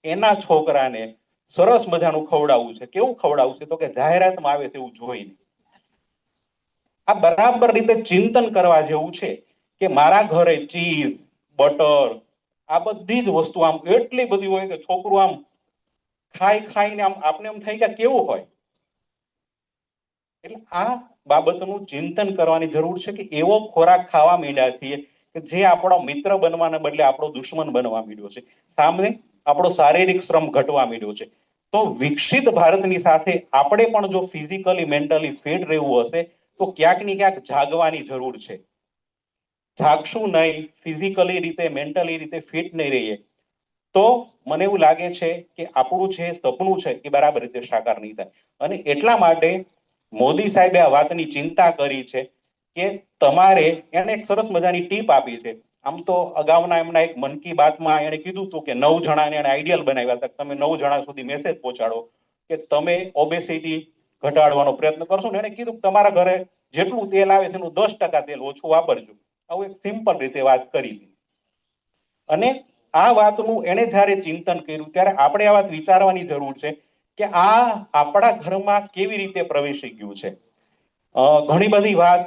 એના છોકરાને સરસ મજાનું ખવડાવવું છે. કેવું ખવડાવવું છે? તો કે જાહેરાતમાં આવે તેવું જોઈને. આ બરાબર રીતે ચિંતન કરવા જેવું છે કે મારા ઘરે ચીઝ, બટર, આ બધી જ વસ્તુ આમ એટલી બધી હોય કે છોકરું આમ ખાઈને આમ આપને એમ થાય કે કેવું હોય. એટલે આ બાબતનું ચિંતન કરવાની જરૂર છે કે એવો ખોરાક ખાવા માંડ્યા છીએ કે જે આપણો મિત્ર બનવાને બદલે આપણો દુશ્મન બનવા માંડ્યો છે. સામે આપણો શારીરિક શ્રમ ઘટવા માંડ્યો છે. તો વિકસિત ભારતની સાથે આપણે પણ જો ફિઝિકલી, મેન્ટલી ફિટ રહેવું હશે તો ક્યાંક ને ક્યાંક જાગવાની જરૂર છે. જાગશું નહીં, ફિઝિકલી રીતે, મેન્ટલી રીતે ફિટ નહીં રહીએ તો મને એવું લાગે છે કે આપણું જે સપનું છે એ બરાબર રીતે સાકાર નહીં થાય. અને એટલા માટે મોદી સાહેબે આ વાતની ચિંતા કરી છે કે તમારે, એને એક સરસ મજાની ટીપ આપી છે. આમ તો અગાઉના એમના એક મન કી બાતમાં એને કીધું હતું કે 9 જણાને એને આઈડિયલ બનાવ્યા હતા, તમે 9 જણા સુધી મેસેજ પહોંચાડો કે તમે ઓબેસિટી ઘટાડવાનો પ્રયત્ન કરશો. ને એને કીધું કે તમારા ઘરે જેટલું તેલ આવે છે એનું 10% તેલ ઓછું વાપરજો. આવું એક સિમ્પલ રીતે વાત કરી હતી. અને આ વાતનું એને જ્યારે ચિંતન કર્યું ત્યારે આપણે આ વાત વિચારવાની જરૂર છે કે આ આપણા ઘરમાં કેવી રીતે પ્રવેશી ગયું છે. ઘણી બધી વાત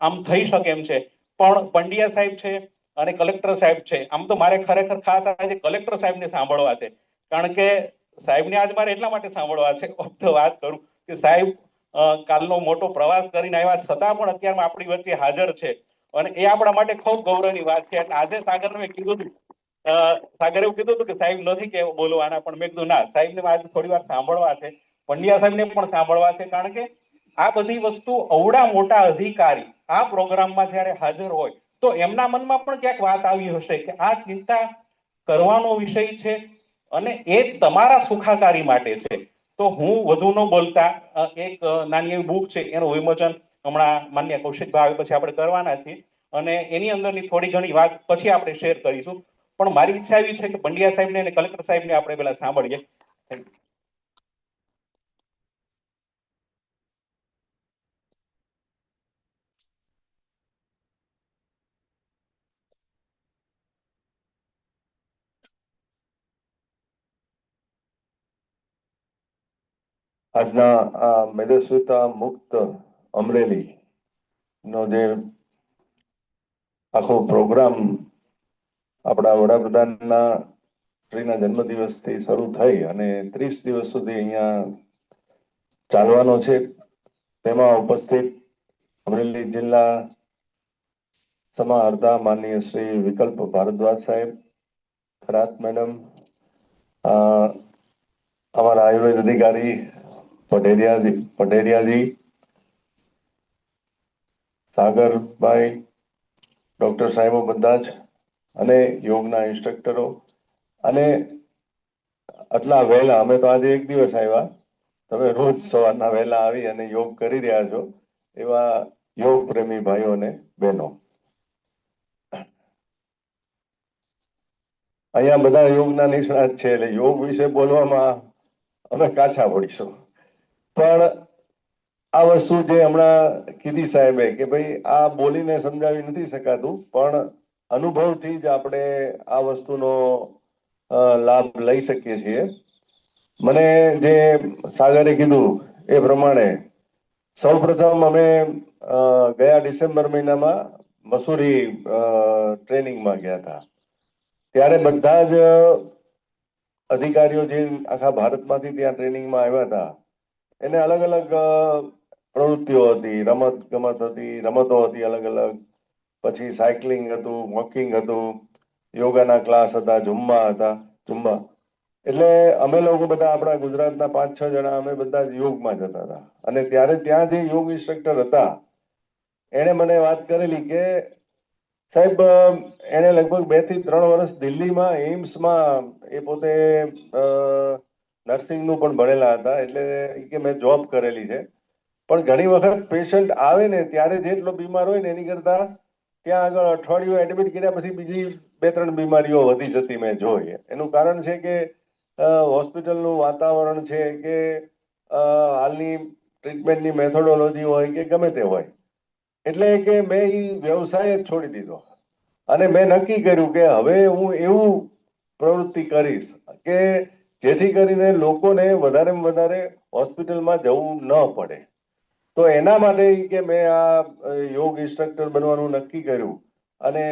આમ થઈ શકે એમ છે, પણ પંડ્યા સાહેબ છે અને કલેક્ટર સાહેબ છે, આમ તો મારે ખરેખર ખાસ આજે કલેક્ટર સાહેબને સાંભળવા છે. કારણ કે સાહેબને આજ મારે એટલા માટે સાંભળવા છે, તો વાત કરું કે સાહેબ કાલનો મોટો પ્રવાસ કરીને આવ્યા છતાં પણ અત્યારમાં આપણી વચ્ચે હાજર છે અને એ આપણા માટે ખૂબ ગૌરવની વાત છે. એટલે આજે સાગરને મેં કીધું હતું, સાગર એવું કીધું હતું કે સાહેબ નથી કે બોલવાના, પણ મેં કીધું ના, સાહેબને આજે થોડી વાર સાંભળવા છે, પંડ્યા સાહેબને પણ સાંભળવા છે. કારણ કે આ બધી વસ્તુ અવડા મોટા અધિકારી આ પ્રોગ્રામમાં જ્યારે હાજર હોય તો એમના મનમાં પણ ક્યાંક વાત આવી હશે કે આ ચિંતા કરવાનો વિષય છે અને એ તમારા સુખાકારી માટે છે. તો હું વધુ ન બોલતા એક નાની એવી બુક છે એનું વિમોચન હમણાં માન્ય કૌશિકભાઈ પછી આપણે કરવાના છીએ અને એની અંદરની થોડી ઘણી વાત પછી આપણે શેર કરીશું. પણ મારી ઈચ્છા એવી છે કે પંડ્યા સાહેબને અને કલેક્ટર સાહેબને આપણે પહેલા સાંભળીએ. આજના આ મેદસ્વીતા મુક્ત અમરેલી નો જે આખો પ્રોગ્રામ આપણા વડાપ્રધાનના શ્રીના જન્મદિવસથી શરૂ થઈ અને 30 દિવસ સુધી અહીંયા ચાલવાનો છે. તેમાં ઉપસ્થિત અમરેલી જિલ્લા સમાહર્તા માનનીય શ્રી વિકલ્પ ભારદ્વાજ સાહેબ, ખરાત મેડમ, हमारा आयुर्वेद अधिकारी पटेरिया जी, सागर भाई, ડૉક્ટર સાહેબો બધા જ અને યોગના ઇન્સ્ટ્રક્ટરો અને આટલા વહેલા, અમે તો આજે એક દિવસ આવ્યા, તમે રોજ સવારના વહેલા આવી અને યોગ કરી રહ્યા છો એવા યોગ પ્રેમી ભાઈઓ અને બહેનો, અહીંયા બધા યોગના નિષ્ણાત છે એટલે યોગ વિશે બોલવામાં અમે કાચા પડીશું. પણ આ વસ્તુ જે હમણાં કીધી સાહેબે કે ભાઈ આ બોલીને સમજાવી નથી શકાતું, પણ અનુભવથી જ આપણે આ વસ્તુનો લાભ લઈ શકીએ છીએ. મને જે સાગરે કીધું એ પ્રમાણે સૌપ્રથમ અમે ગયા ડિસેમ્બર મહિનામાં મસૂરી ટ્રેનિંગમાં ગયા હતા. ત્યારે બધા જ અધિકારીઓ જે આખા ભારતમાંથી ત્યાં ટ્રેનિંગમાં આવ્યા હતા એને અલગ અલગ પ્રવૃત્તિઓ હતી, રમત ગમત હતી, રમતો હતી અલગ અલગ, પછી સાયકલિંગ હતું, વોકિંગ હતું, યોગાના ક્લાસ હતા, ઝુમ્બા. એટલે અમે લોકો બધા આપણા ગુજરાતના 5-6 જણા અમે બધા જ યોગમાં જતા હતા. અને ત્યારે ત્યાં જે યોગ ઇન્સ્ટ્રક્ટર હતા એણે મને વાત કરેલી કે સાહેબ એણે લગભગ 2 થી 3 વર્ષ દિલ્હીમાં એમ્સમાં એ પોતે નર્સિંગનું પણ ભણેલા હતા, એટલે કે મેં જોબ કરેલી છે. પણ ઘણી વખત પેશન્ટ આવે ને ત્યારે જેટલો બીમાર હોય ને એની કરતા ત્યાં આગળ અઠવાડિયું એડમિટ કર્યા પછી બીજી 2-3 બીમારીઓ વધી જતી મેં જોઈ. એનું કારણ છે કે હોસ્પિટલનું વાતાવરણ છે કે હાલની ટ્રીટમેન્ટની મેથોડોલોજી હોય કે ગમે તે હોય. એટલે કે મેં એ વ્યવસાય જ છોડી દીધો અને મેં નક્કી કર્યું કે હવે હું એવું પ્રવૃત્તિ કરીશ કે જેથી કરીને લોકોને વધારેમાં વધારે હોસ્પિટલમાં જવું ન પડે. તો એના માટે કે મેં આ યોગ ઇન્સ્ટ્રક્ટર બનવાનું નક્કી કર્યું અને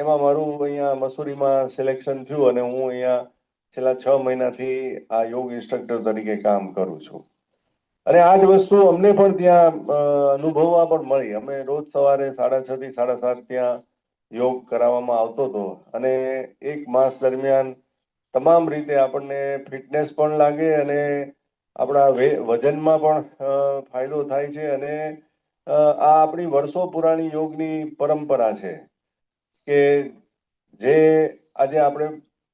એમાં મારું અહીંયા મસૂરીમાં સિલેક્શન થયું અને હું અહીંયા છેલ્લા 6 મહિનાથી આ યોગ ઇન્સ્ટ્રક્ટર તરીકે કામ કરું છું. અને આ જ વસ્તુ અમને પણ ત્યાં અનુભવવા પણ મળી. અમે રોજ સવારે 6:30 થી 7:30 ત્યાં યોગ કરાવવામાં આવતો હતો અને 1 માસ દરમિયાન તમામ રીતે આપણને ફિટનેસ પણ લાગે અને આપણા વજનમાં પણ ફાયદો થાય છે. અને આ આપણી વર્ષો પુરાણી યોગની પરંપરા છે કે જે આજે આપણે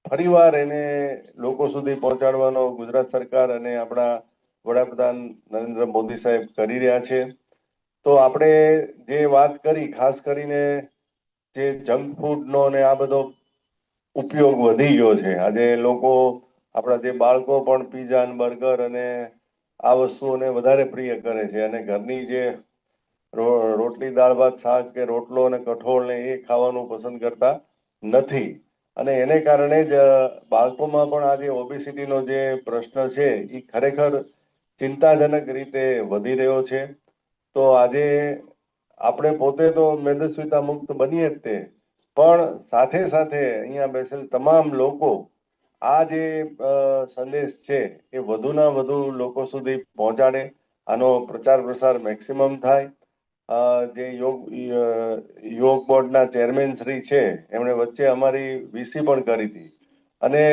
ફરીવાર એને લોકો સુધી પહોંચાડવાનો ગુજરાત સરકાર અને આપણા વડાપ્રધાન નરેન્દ્ર મોદી સાહેબ કરી રહ્યા છે. તો આપણે જે વાત કરી, ખાસ કરીને જે જંક ફૂડનો ને આ બધો ઉપયોગ વધી ગયો છે. આજે લોકો, આપણા જે બાળકો પણ પીઝા અને બર્ગર અને આ વસ્તુઓને વધારે પ્રિય કરે છે અને ઘરની જે રોટલી દાળ ભાત શાક કે રોટલો અને કઠોળ ને એ ખાવાનું પસંદ કરતા નથી. અને એને કારણે જ બાળકોમાં પણ આજે ઓબેસિટીનો જે પ્રશ્ન છે એ ખરેખર ચિંતાજનક રીતે વધી રહ્યો છે. તો આજે આપણે પોતે તો મેદસ્વીતા મુક્ત બનીએ જ તે, પણ સાથે સાથે અહીંયા બેસેલ તમામ લોકો આ જે સંદેશ છે એ વધુના વધુ લોકો સુધી પહોંચાડે, આનો પ્રચાર પ્રસાર મેક્સિમમ થાય. જે યોગ બોર્ડના ચેરમેન શ્રી છે એમણે વચ્ચે અમારી વીસી પણ કરી હતી અને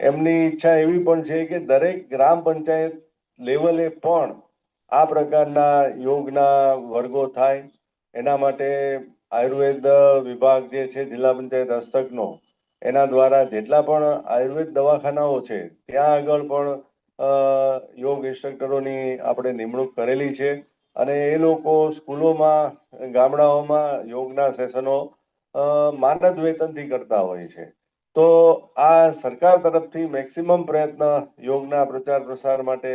એમની ઈચ્છા એવી પણ છે કે દરેક ગ્રામ પંચાયત લેવલે પણ આ પ્રકારના યોગના વર્ગો થાય. એના માટે આયુર્વેદ વિભાગ જે છે જિલ્લા પંચાયત હસ્તકનો, એના દ્વારા જેટલા પણ આયુર્વેદ દવાખાનાઓ છે ત્યાં આગળ પણ યોગ ઇન્સ્ટ્રક્ટરોની આપણે નિમણૂક કરેલી છે અને એ લોકો સ્કૂલોમાં, ગામડાઓમાં યોગના સેશનો માનદ વેતનથી કરતા હોય છે. તો આ સરકાર તરફથી મેક્સિમમ પ્રયત્ન યોગના પ્રચાર પ્રસાર માટે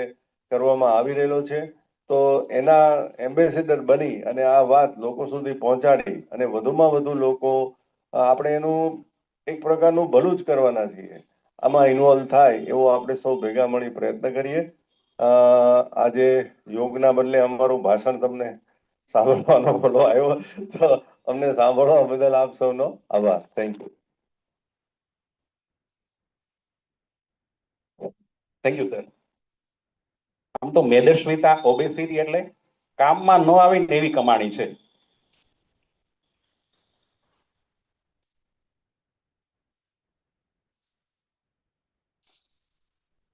કરવામાં આવી રહેલો છે. તો એના એમ્બેસેડર બની અને આ વાત લોકો સુધી પહોંચાડી અને વધુમાં વધુ લોકો, આપણે એનું એક પ્રકારનું ભલું જ કરવાના છીએ, આમાં ઇન્વોલ્વ થાય એવો આપણે સૌ ભેગા મળી પ્રયત્ન કરીએ. આજે યોગના બદલે અમારું ભાષણ તમને સાંભળવાનો બોલો આવ્યો, તો અમને સાંભળવા બદલ આપ સૌનો આભાર. Thank you. Thank you sir. આમ તો મેદસ્વીતા, ઓબેસિટી એટલે કામમાં ન આવે ને એવી કમાણી છે.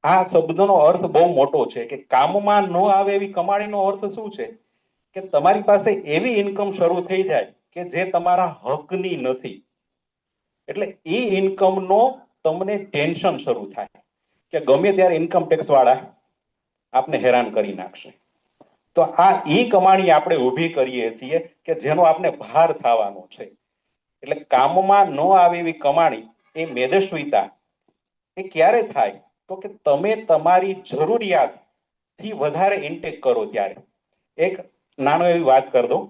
આ શબ્દનો અર્થ બહુ મોટો છે કે કામમાં ન આવે એવી કમાણીનો અર્થ શું છે કે તમારી પાસે એવી ઇન્કમ શરૂ થઈ જાય કે જે તમારા હકની નથી. એટલે એ ઇન્કમનો તમને ટેન્શન શરૂ થાય કે ગમે ત્યારે ઇન્કમ ટેક્સ વાળા આપને હેરાન કરી નાખશે. તો આ ઈ કમાણી આપણે ઊભી કરીએ છીએ કે જેનો આપને ભાર થવાનો છે. એટલે કામમાં ન આવે એવી કમાણી એ મેદસ્વીતા એ ક્યારે થાય તો કે તમે તમારી જરૂરિયાત થી વધારે ઇન્ટેક કરો ત્યારે. એક નાનો એવી વાત કરી દઉં.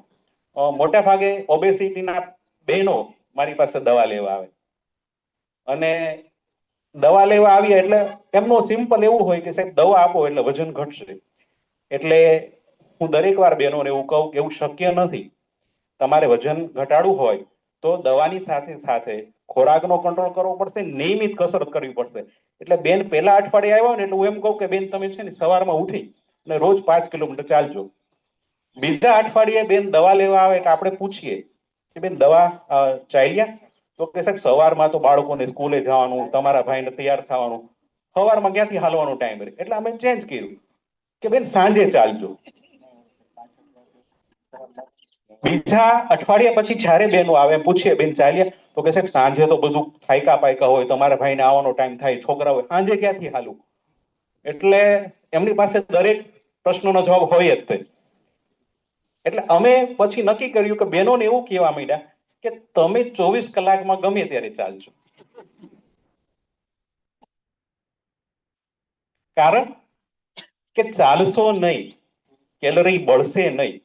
મોટા ભાગે ઓબેસિટીના બહેનો મારી પાસે દવા લેવા આવે અને દવા લેવા આવીએ એટલે એમનું સિમ્પલ એવું હોય કે સાહેબ દવા આપો એટલે વજન ઘટશે. એટલે હું દરેક વાર બહેનોને એવું કહું કે એવું શક્ય નથી. તમારે વજન ઘટાડવું હોય તો દવાની સાથે સાથે ખોરાકનો કંટ્રોલ કરવો પડશે, નિયમિત કસરત કરવી પડશે. એટલે બેન પહેલા અઠવાડિયે આવ્યો ને એટલે હું એમ કહું કે બેન તમે છે ને સવારમાં ઉઠી અને રોજ 5 કિલોમીટર ચાલજો. બીજા અઠવાડિયે બેન દવા લેવા આવે એટલે આપણે પૂછીએ કે બેન દવા ચાલ્યા? તો કે સાહેબ સવારમાં તો બાળકોને સ્કૂલે જવાનું, તમારા ભાઈને તૈયાર થવાનું, સવારમાં ક્યાંથી હાલવાનો ટાઈમ રહે. એટલે અમે ચેન્જ કર્યું કે બેન સાંજે ચાલજો. બીજા અઠવાડિયા પછી જ્યારે બેનો આવે પૂછીએ બેન ચાલ્યા? તો કે સાહેબ સાંજે તો બધું થાયકા પાયકા હોય, તમારા ભાઈને આવવાનો ટાઈમ થાય, છોકરા હોય, સાંજે ક્યાંથી હાલું? એટલે એમની પાસે દરેક પ્રશ્નોનો જવાબ હોય જ તે. એટલે અમે પછી નક્કી કર્યું કે બહેનોને એવું કહેવા માંડ્યા કે તમે 24 કલાકમાં ગમે ત્યારે ચાલજો. કારણ કે ચાલશો નહીં, કેલરી બળશે નહીં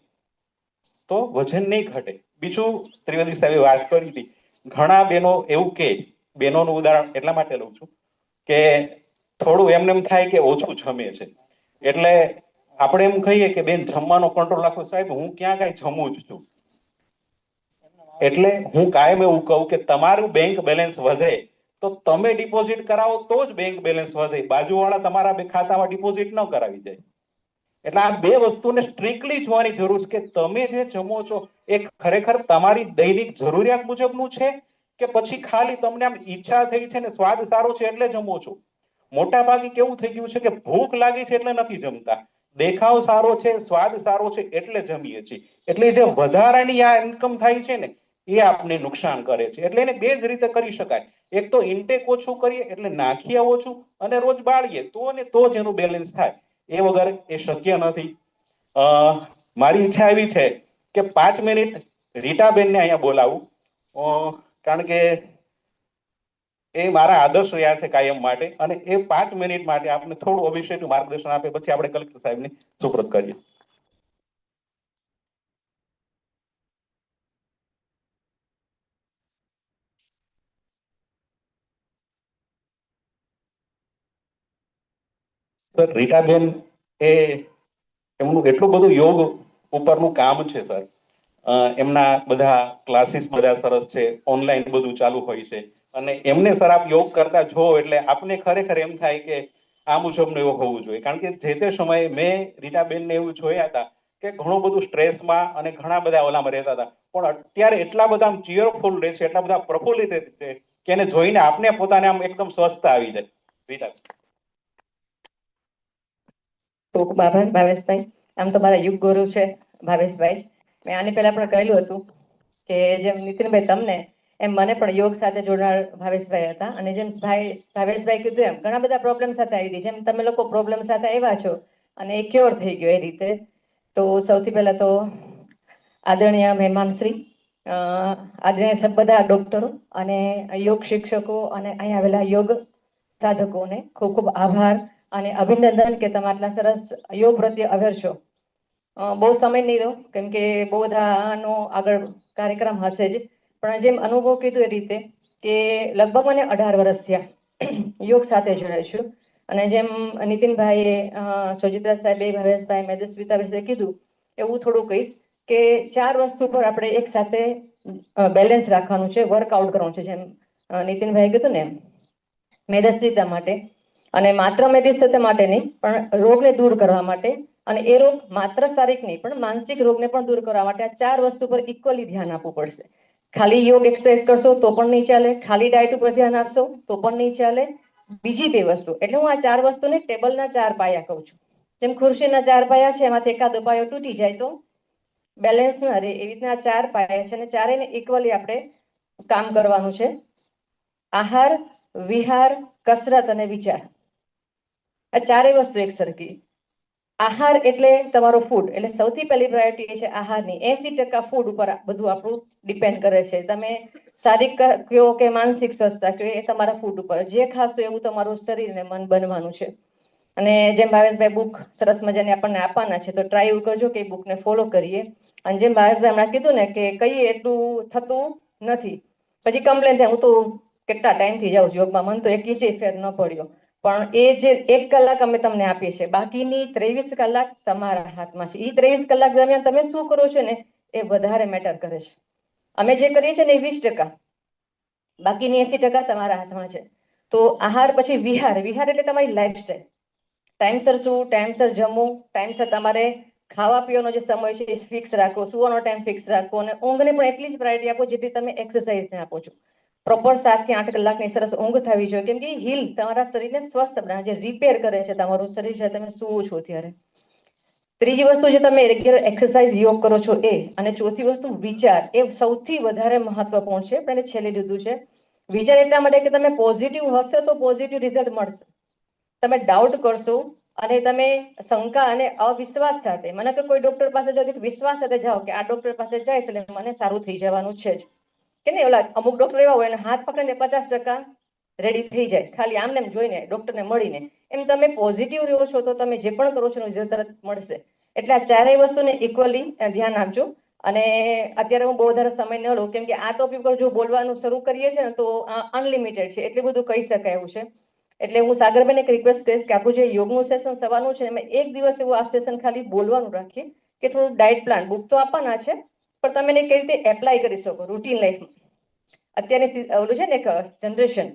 તો વજન નહીં ઘટે. બીજું ત્રિવેદી સાહેબે વાત કરી હતી, ઘણા બહેનો એવું કે, બહેનોનું ઉદાહરણ એટલા માટે લઉં છું કે થોડું એમને એમ થાય કે ઓછું જમે છે એટલે આપણે એમ કહીએ કે બેન જમવાનો કંટ્રોલ રાખો. સાહેબ હું ક્યાં કાંઈ જમું જ છું. એટલે હું કાયમ એવું કહું કે તમારું બેંક બેલેન્સ વધે તો તમે ડિપોઝિટ કરાવો તો જ બેંક બેલેન્સ વધે. બાજુવાળા તમારા ખાતામાં ડિપોઝિટ ન કરાવી જાય. એટલે આ બે વસ્તુને સ્ટ્રિક્ટલી જોવાની જરૂર છે કે તમે જે જમો છો એ ખરેખર તમારી દૈનિક જરૂરિયાત મુજબનું છે કે પછી ખાલી તમને આમ ઈચ્છા થઈ છે ને સ્વાદ સારો છે એટલે જમો છો. મોટા ભાગે કેવું થઈ ગયું છે કે ભૂખ લાગી છે એટલે નથી જમતા, દેખાવ સારો છે, સ્વાદ સારો છે એટલે જમીએ છીએ. એટલે જે વધારાની આ ઇન્કમ થાય છે ને એ આપને નુકસાન કરે છે. એટલે એને બે જ રીતે કરી શકાય. એક તો ઇન્ટેક ઓછું કરીએ એટલે નાખીએ ઓછું અને રોજ બાળીએ તો ને તો જ એનું બેલેન્સ થાય. એ વગર એ શક્ય નથી. મારી ઈચ્છા એવી છે કે 5 મિનિટ રીટાબેનને અહીંયા બોલાવું, કારણ કે એ મારા આદર્શ રહ્યા છે કાયમ માટે, અને એ 5 મિનિટ માટે આપણે થોડું અભિષેકનું માર્ગદર્શન આપે પછી આપણે કલેક્ટર સાહેબને સુપ્રત કરીએ. સર રીટાબેન એ એમનું એટલું બધું યોગ ઉપરનું કામ છે સર. એમના બધા ક્લાસીસ બધા સરસ છે, ઓનલાઈન બધું ચાલુ હોય છે અને એમને સર આપ યોગ કરતા જો એટલે આપને ખરેખર એમ થાય કે આ મુજબનું એવું હોવું જોઈએ. કારણ કે જે તે સમયે મેં રીટાબેનને એવું જોયા હતા કે ઘણું બધું સ્ટ્રેસમાં અને ઘણા બધા ઓલામાં રહેતા હતા, પણ અત્યારે એટલા બધા આમ ચીયરફુલ રહે છે, એટલા બધા પ્રફુલ્લિત છે કે એને જોઈને આપને પોતાને આમ એકદમ સ્વસ્થતા આવી જાય. રીટા ખૂબ ખૂબ આભાર ભાવેશભાઈ. આમ તો મારા યુગ ગુરુ છે ભાવેશભાઈ. મેં આની પહેલા પણ કહેલું હતું કે જેમ નીતિનભાઈ તમને એમ મને પણ યોગ સાથે જોડાણ ભાવેશભાઈ હતા. અને જેમ ભાવેશભાઈ કીધું એમ ઘણા બધા પ્રોબ્લેમ સાથે આવી હતી, જેમ તમે લોકો પ્રોબ્લેમ સાથે આવ્યા છો અને એ ક્યોર થઈ ગયો એ રીતે. તો સૌથી પહેલા તો આદરણીય મહેમાનશ્રી, આદરણીય બધા ડોક્ટરો અને યોગ શિક્ષકો અને અહીંયા આવેલા યોગ સાધકોને ખૂબ ખૂબ આભાર અને અભિનંદન કે તમે આટલા સરસ યોગ પ્રત્યે અવેર છો. બહુ સમય નહીં રહ્યો કેમ કે બહુ બધાનો આગળ કાર્યક્રમ હશે જ, પણ જેમ અનુભવ કીધું એ રીતે કે લગભગ મને 18 વર્ષ થયા યોગ સાથે જોડાય છું. અને જેમ નીતિનભાઈએ, સુજિત્રા સાહેબે, ભાવેશભાઈ, મેદસ્વીતા વિશે કીધું એવું થોડું કહીશ કે 4 વસ્તુ પર આપણે એક સાથે બેલેન્સ રાખવાનું છે, વર્કઆઉટ કરવાનું છે. જેમ નીતિનભાઈએ કીધું ને મેદસ્વીતા માટે, અને માત્ર મેદસ્વીતા માટે નહીં પણ રોગને દૂર કરવા માટે, અને એ રોગ માત્ર શારીરિક નહીં પણ માનસિક રોગને પણ દૂર કરવા માટે આ 4 વસ્તુ પર ઇક્વલી ધ્યાન આપવું પડશે. ખાલી યોગ એક્સરસાઇઝ કરશો તો પણ નહીં ચાલે, ખાલી ડાયટ ઉપર ધ્યાન આપશો તો પણ નહીં ચાલે. બીજી 2 વસ્તુ, એટલે હું આ 4 વસ્તુને ટેબલના 4 પાયા કહું છું. જેમ ખુરશીના 4 પાયા છે, એમાંથી એકાદો પાયો તૂટી જાય તો બેલેન્સ ના રહે એવી રીતના 4 પાયા છે અને ચારેયને ઇક્વલી આપણે કામ કરવાનું છે. આહાર, વિહાર, કસરત અને વિચાર, આ ચારેય વસ્તુ એક સરખી. આહાર એટલે તમારો ફૂડ, એટલે સૌથી પહેલી પ્રાયોરિટી એ છે આહારની. 80% ફૂડ ઉપર બધું આપણું ડિપેન્ડ કરે છે. તમે શારીરિક કયો કે માનસિક સ્વસ્થતા કયો એ તમારા ફૂડ ઉપર, જે ખાશો એવું તમારું શરીર ને મન બનવાનું છે. અને જેમ ભાવેશભાઈ બુક સરસ મજાની આપણને આપવાના છે, તો ટ્રાય એવું કરજો કે એ બુકને ફોલો કરીએ. અને જેમ ભાવેશભાઈ હમણાં કીધું ને કે કહીએ એટલું થતું નથી, પછી કમ્પ્લેન થાય હું તો કેટલા ટાઈમથી જાઉં છું યોગમાં, મને તો એક ઇંચે ફેર ન પડ્યો. પણ એ જે 1 કલાક અમે તમને આપીએ છીએ, બાકીની 23 કલાક તમારા હાથમાં છે. એ 23 કલાક દરમિયાન તમે શું કરો છો ને એ વધારે મેટર કરે છે. અમે જે કરીએ છીએ ને એ 20%, બાકીની 80% તમારા હાથમાં છે. તો આહાર પછી વિહાર. વિહાર એટલે તમારી લાઈફસ્ટાઈલ. ટાઈમસર શું, ટાઈમસર જમવું, ટાઈમસર તમારે ખાવા પીવાનો જે સમય છે એ ફિક્સ રાખો, સુવાનો ટાઈમ ફિક્સ રાખો, અને ઊંઘને પણ એટલી જ પ્રાયોરિટી આપો જેટલી તમે એક્સરસાઇઝને આપો છો. પ્રોપર 7 થી 8 કલાકની સરસ ઊંઘ થવી જોઈએ, કેમ કે હીલ તમારા શરીરને સ્વસ્થ બનાવે છે, રિપેર કરે છે તમારું શરીર છે તમે સૂવો છો ત્યારે. ત્રીજી વસ્તુ જે તમે રેગ્યુલર એક્સરસાઇઝ યોગ કરો છો એ, અને ચોથી વસ્તુ વિચાર, એ સૌથી વધારે મહત્વપૂર્ણ છે પણ એને છેલ્લે લીધું છે. વિચાર એટલા માટે કે તમે પોઝિટિવ હશો તો પોઝિટિવ રિઝલ્ટ મળશે. તમે ડાઉટ કરશો અને તમે શંકા અને અવિશ્વાસ સાથે, મને તો કોઈ ડોક્ટર પાસે જાઓ તો વિશ્વાસ સાથે જાઓ કે આ ડોક્ટર પાસે જાય એટલે મને સારું થઈ જવાનું છે જ, કે નહીં? ઓલા અમુક ડોક્ટર એવા હોય અને હાથ પકડીને 50% રેડી થઈ જાય ખાલી આમને એમ જોઈને, ડોક્ટરને મળીને. એમ તમે પોઝિટિવ રહ્યો છો તો તમે જે પણ કરો છો રિઝલ્ટ તરત મળશે. એટલે આ ચારેય વસ્તુને ઇક્વલી ધ્યાન આપજો. અને અત્યારે હું બહુ વધારે સમય ન લઉં, કેમ કે આ ટોપિક પર જો બોલવાનું શરૂ કરીએ છીએ ને તો અનલિમિટેડ છે, એટલું બધું કહી શકાય એવું છે. એટલે હું સાગરભાઈને એક રિક્વેસ્ટ કરીશ કે આપણું જે યોગનું સેશન સવારનું છે એમાં એક દિવસ એવું આ સેશન ખાલી બોલવાનું રાખીએ, કે થોડું ડાયટ પ્લાન, બુક તો આપવાના છે પણ તમે એને કઈ રીતે એપ્લાય કરી શકો રૂટીન લાઈફમાં. અત્યારની ઓલું છે ને એક જનરેશન,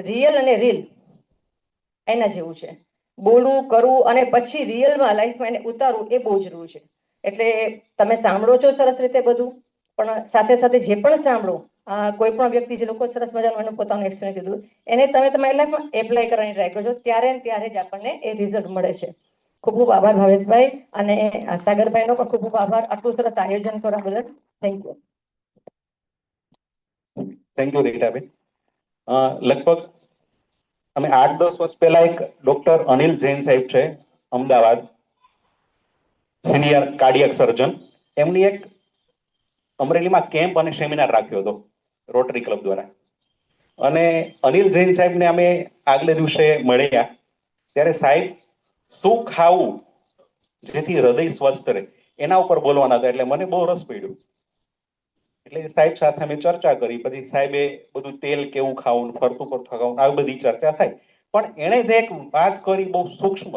રિયલ અને રીલ એના જેવું છે. બોલવું, કરવું અને પછી રિયલમાં લાઈફમાં એને ઉતારવું એ બહુ જરૂરી છે. એટલે તમે સાંભળો છો સરસ રીતે બધું, પણ સાથે સાથે જે પણ સાંભળો, કોઈ પણ વ્યક્તિ, જે લોકો સરસ મજાનું એનું પોતાનું એક્સપિરિયન્સ કીધું, એને તમે તમારી લાઈફમાં એપ્લાય કરવાની ટ્રાય કરજો, ત્યારે ને ત્યારે જ આપણને એ રિઝલ્ટ મળે છે. ખૂબ ખૂબ આભાર ભાવેશભાઈ, અને સાગરભાઈનો પણ ખૂબ ખૂબ આભાર આટલું સરસ આયોજન કરવા બદલ. Thank you. Thank you Ritaben. લગભગ અમે 8-10 વર્ષ પહેલા એક ડોક્ટર અનિલ જૈન સાહેબ છે અમદાવાદ, સિનિયર કાર્ડિયક સર્જન, એમની એક અમરેલીમાં કેમ્પ અને સેમિનાર રાખ્યો હતો રોટરી ક્લબ દ્વારા. અને અનિલ જૈન સાહેબને અમે આગલે દિવસે મળ્યા ત્યારે સાહેબ શું ખાવું જેથી હૃદય સ્વસ્થ રહે એના ઉપર બોલવાના હતા, એટલે મને બહુ રસ પડ્યો. એટલે સાહેબ સાથે અમે ચર્ચા કરી, પછી સાહેબે બધું તેલ કેવું ખાવું, ફરતું ફરતું ખાવું, આવી બધી ચર્ચા થાય. પણ એણે જે એક વાત કરી બહુ સૂક્ષ્મ,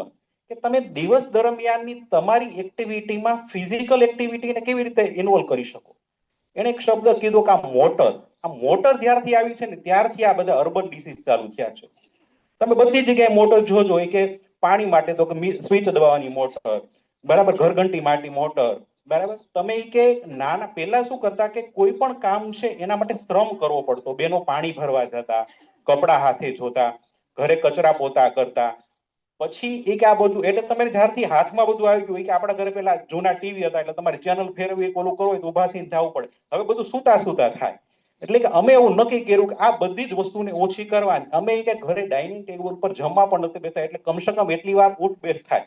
કે તમે દિવસ દરમિયાનની તમારી એક્ટિવિટીમાં ફિઝિકલ એક્ટિવિટીને કેવી રીતે ઇન્વોલ્વ કરી શકો. એણે એક શબ્દ કીધો કે આ મોટર જ્યારથી આવી છે ને ત્યારથી આ બધા અર્બન ડિસીઝ ચાલુ થયા છે. તમે બધી જગ્યાએ મોટર જોજો, કે પાણી માટે તો સ્વિચ દબાવવાની મોટર, બરાબર, ઘરઘંટી માટે મોટર, બરાબર. તમે કે નાના પહેલા શું કરતા કે કોઈ પણ કામ છે એના માટે શ્રમ કરવો પડતો. બેનો પાણી ભરવા જતા, કપડા હાથે ધોતા, ઘરે કચરા પોતા કરતા. પછી એ કે આ બધું, એટલે તમે જ્યારથી હાથમાં બધું આવી ગયું, કે આપણા ઘરે પેલા જૂના ટીવી હતા એટલે તમારે ચેનલ ફેરવી, ઓલું કરવું હોય તો ઉભા થઈને જવું પડે. હવે બધું સુતા સુતા થાય. એટલે કે અમે એવું નક્કી કર્યું કે આ બધી જ વસ્તુને ઓછી કરવાની. અમે કે ઘરે ડાઇનિંગ ટેબલ પર જમવા પણ નથી બેસતા, એટલે કમસે કમ એટલી વાર ઉઠ બેઠ થાય.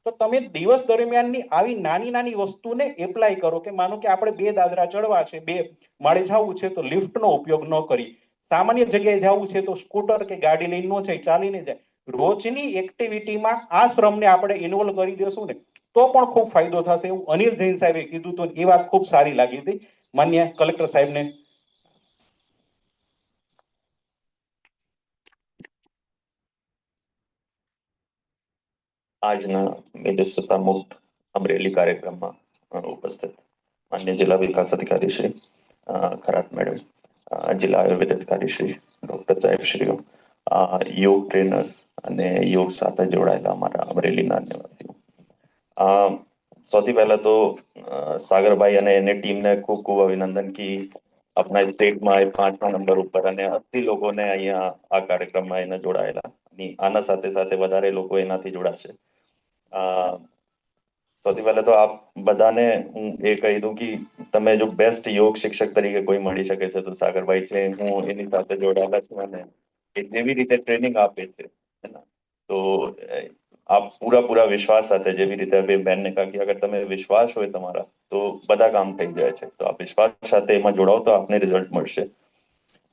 તો તમે દિવસ દરમિયાનની આવી નાની નાની વસ્તુને એપ્લાય કરો, કે માનો કે આપણે 2 દાદરા ચડવા છે, 2 માળે જવું છે તો લિફ્ટનો ઉપયોગ ન કરી, સામાન્ય જગ્યાએ જવું છે તો સ્કૂટર કે ગાડી લઈને ન જાય, ચાલીને જાય. રોજની એક્ટિવિટીમાં આ શ્રમને આપણે ઇન્વોલ્વ કરી દેશું ને તો પણ ખૂબ ફાયદો થશે, એવું અનિલ જૈન સાહેબે કીધું હતું. એ વાત ખૂબ સારી લાગી હતી. માન્ય કલેક્ટર સાહેબને આજના મેદસ્વીતા મુક્ત અમરેલી કાર્યક્રમમાં ઉપસ્થિત માન્ય જિલ્લા વિકાસ અધિકારી શ્રી ખરાત મેડમ, જિલ્લા આયુર્વેદ અધિકારી શ્રી ડોક્ટર સાહેબશ્રીઓ, યોગ ટ્રેનર્સ અને યોગ સાથે જોડાયેલા અમારા અમરેલીના નિવાસીઓ, સૌથી પહેલા તો સાગરભાઈ અને એની ટીમને ખૂબ ખૂબ અભિનંદન કે अपना स्टेट में 5वां नंबर ઉપર અને 80 લોકોને અહીંયા આ કાર્યક્રમમાં એને જોડાયેલા. આના સાથે સાથે વધારે લોકો એનાથી જોડાશે. સૌથી પહેલા તો આપ બધાને હું એ કહી દઉં કે તમે જો બેસ્ટ યોગ શિક્ષક તરીકે કોઈ મળી શકે છે તો સાગરભાઈ છે. હું એની સાથે જોડાયેલા છું અને એ જેવી રીતે ટ્રેનિંગ આપે છે है ना, તો આપ પૂરા પૂરા વિશ્વાસ સાથે, જેવી રીતે અભી બેનને કહા કે અગર તમે વિશ્વાસ હોય તમારા તો બધા કામ થઈ જાય છે. તો આપ વિશ્વાસ સાથે એમાં જોડાઓ તો આપને રિઝલ્ટ મળશે.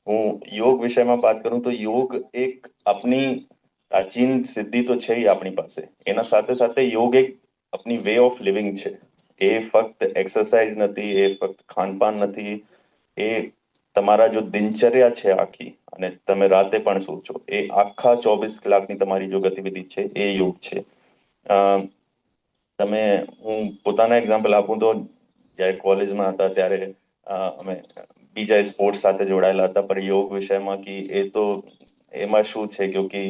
હું યોગ વિષયમાં વાત કરું તો યોગ એક આપની પ્રાચીન સિદ્ધિ તો છે જ આપણી પાસે, એના સાથે સાથે યોગ એક આપની વે ઓફ લિવિંગ છે. એ ફક્ત એક્સરસાઇઝ નથી, એ ફક્ત ખાનપાન નથી, એ તમારા જો દિનચર્યા છે આખી, અને તમે રાતે પણ શું છો, એ આખા 24 કલાકની તમારી જો ગતિવિધિ છે એ યોગ છે. અ, તમે હું પોતાના એક્ઝામ્પલ આપું તો જ્યારે કોલેજમાં હતા ત્યારે અમે બીજા સ્પોર્ટ્સ સાથે જોડાયેલા હતા, પણ યોગ વિષયમાં કે એ તો એમાં શું છે કે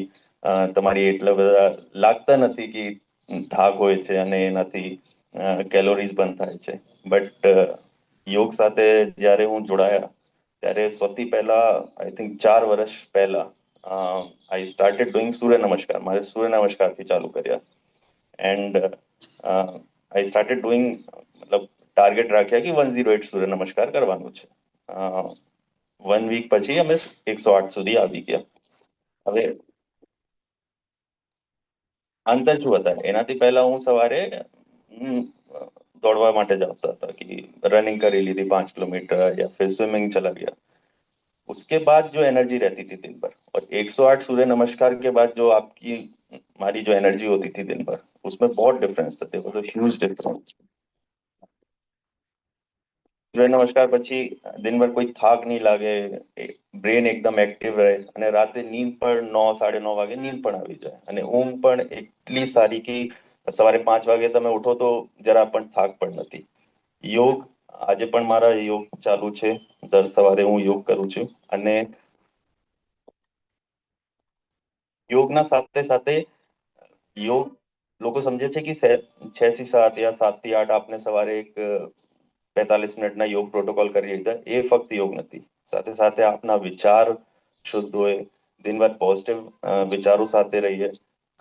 તમારી એટલા બધા લાગતા નથી કે થાક હોય છે અને એનાથી કેલોરીઝ બંધ થાય છે. બટ યોગ સાથે જ્યારે હું જોડાયા ત્યારે સૌથી પહેલા આઈ થિંક 4 વર્ષ પહેલા આઈ સ્ટાર્ટેડ ડુઈંગ સૂર્ય નમસ્કાર. મારે સૂર્ય નમસ્કારથી ચાલુ કર્યા એન્ડ આઈ સ્ટાર્ટેડ ડુઈંગ, મતલબ ટાર્ગેટ રાખ્યા કે 108 સૂર્ય નમસ્કાર કરવાનું છે. 1 વીક પછી અમે 108 સુધી આવી ગયા. હવે અંતર શું હતા, એનાથી પહેલા હું સવારે दौड़वा માટે जाता था कि रनिंग करी ली थी 5 किलोमीटर या फिर स्विमिंग चला गया. उसके बाद जो एनर्जी रहती थी दिन भर, और 108 सूर्य नमस्कार के बाद जो आपकी हमारी जो एनर्जी होती थी दिन भर, उसमें बहुत डिफरेंस था. वो तो ह्यूज डिफरेंस. સૂર્ય નમસ્કાર પછી દિનભર કોઈ થાક નહીં લાગે, બ્રેન એકદમ એક્ટિવ રહે અને રાતે નીંદ પણ 9, 9:30 વાગે નીંદ પણ આવી જાય અને ઊંઘ પણ એટલી સારી કે સવારે 5 વાગે તમે ઉઠો તો જરા પણ થાક પણ નથી. યોગ, આજે પણ મારા યોગ ચાલુ છે. દર સવારે હું યોગ કરું છું અને યોગના સાથે સાથે યોગ લોકો સમજે છે કે 6 થી 7 या 7 થી 8 આપને સવારે એક 45 મિનિટના યોગ પ્રોટોકોલ કરી લીધા. એ ફક્ત યોગ નથી. સાથે સાથે આપના વિચાર શુદ્ધ હોય, દિનભર પોઝિટિવ વિચારો સાથે રહીએ.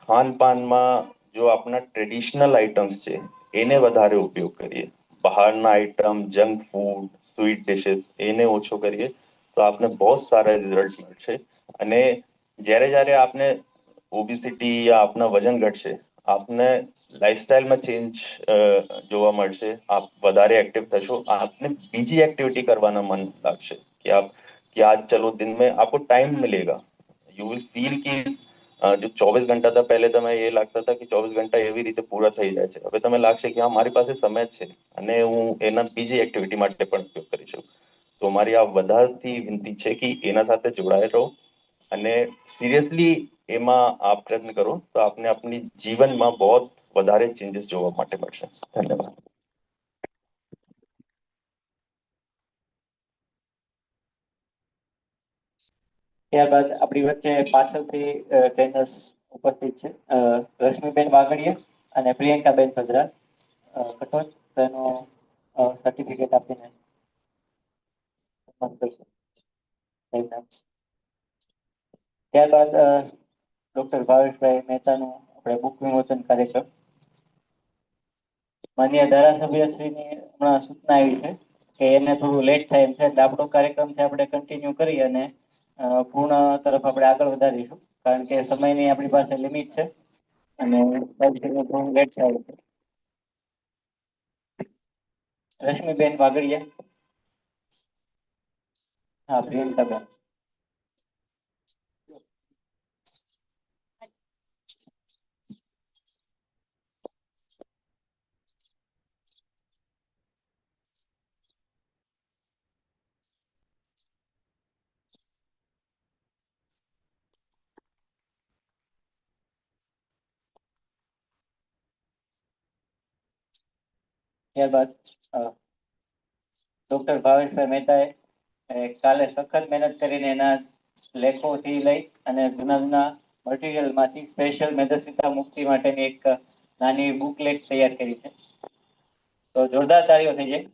ખાનપાનમાં જો આપણા ટ્રેડિશનલ આઇટમ્સ છે એને વધારે ઉપયોગ કરીએ, બહારના item, junk food, sweet dishes એને ઓછો કરીએ તો આપને બહુ સારા રિઝલ્ટ મળશે. અને જ્યારે જ્યારે આપને ઓબિસિટી યા આપના વજન ઘટશે, આપને લાઈફસ્ટાઈલમાં ચેન્જ જોવા મળશે. આપ વધારે એક્ટિવ થશો, आपने બીજી एक्टिविटी करवाना मन લાગશે कि आप कि आज चलो दिन में आपको टाइम मिलेगा. यू विल फील कि जो 24 ઘંટા था पहले તમે એ લાગતા હતા કે 24 ઘંટા એવી રીતે પૂરા થઈ જાય છે, હવે તમે લાગશે કે હા મારી પાસે સમય જ છે અને હું એના બીજી એક્ટિવિટી માટે પણ ઉપયોગ કરી શકું. તો મારી આ બધાથી વિનંતી છે કે એના સાથે જોડાયેલ રહો અને સિરિયસલી એમાં આપ પ્રયત્ન કરો તો આપને આપની જીવનમાં બહુ વધારે ચેન્જીસ જોવા માટે મળશે. ધન્યવાદ. ત્યારબાદ આપણી વચ્ચે પાછળથી ટ્રેનર્સ ઉપસ્થિત છે, રશ્મિબેન વાગડિયા અને પ્રિયંકાબેન ભદ્રા કટોચ, તેનું સર્ટિફિકેટ આપીને સન્માન કરશું. ત્યારબાદ ડોક્ટર ભાવેશભાઈ મહેતાનું આપણે બુક વિમોચન કાર્યક્રમ. માન્ય ધારાસભ્યશ્રીની હમણાં સૂચના આવી છે કે એને થોડું લેટ થાય એમ છે, એટલે આપણો કાર્યક્રમ છે આપણે કન્ટિન્યુ કરી અને પૂર્ણ તરફ આપણે આગળ વધારીશું, કારણ કે સમયની આપણી પાસે લિમિટ છે અને થોડું લેટ થાય છે. રશ્મિબેન વાગડિયા. હા, પ્રિયંકાબેન. ત્યારબાદ ડોક્ટર ભાવેશભાઈ મહેતાએ કાલે સખત મહેનત કરીને એના લેખોથી લઈ અને જૂના જૂના મટીરિયલમાંથી સ્પેશિયલ મેદસ્વીતા મુક્તિ માટેની એક નાની બુકલેટ તૈયાર કરી છે. તો જોરદાર તાળીઓ થઈ જાય.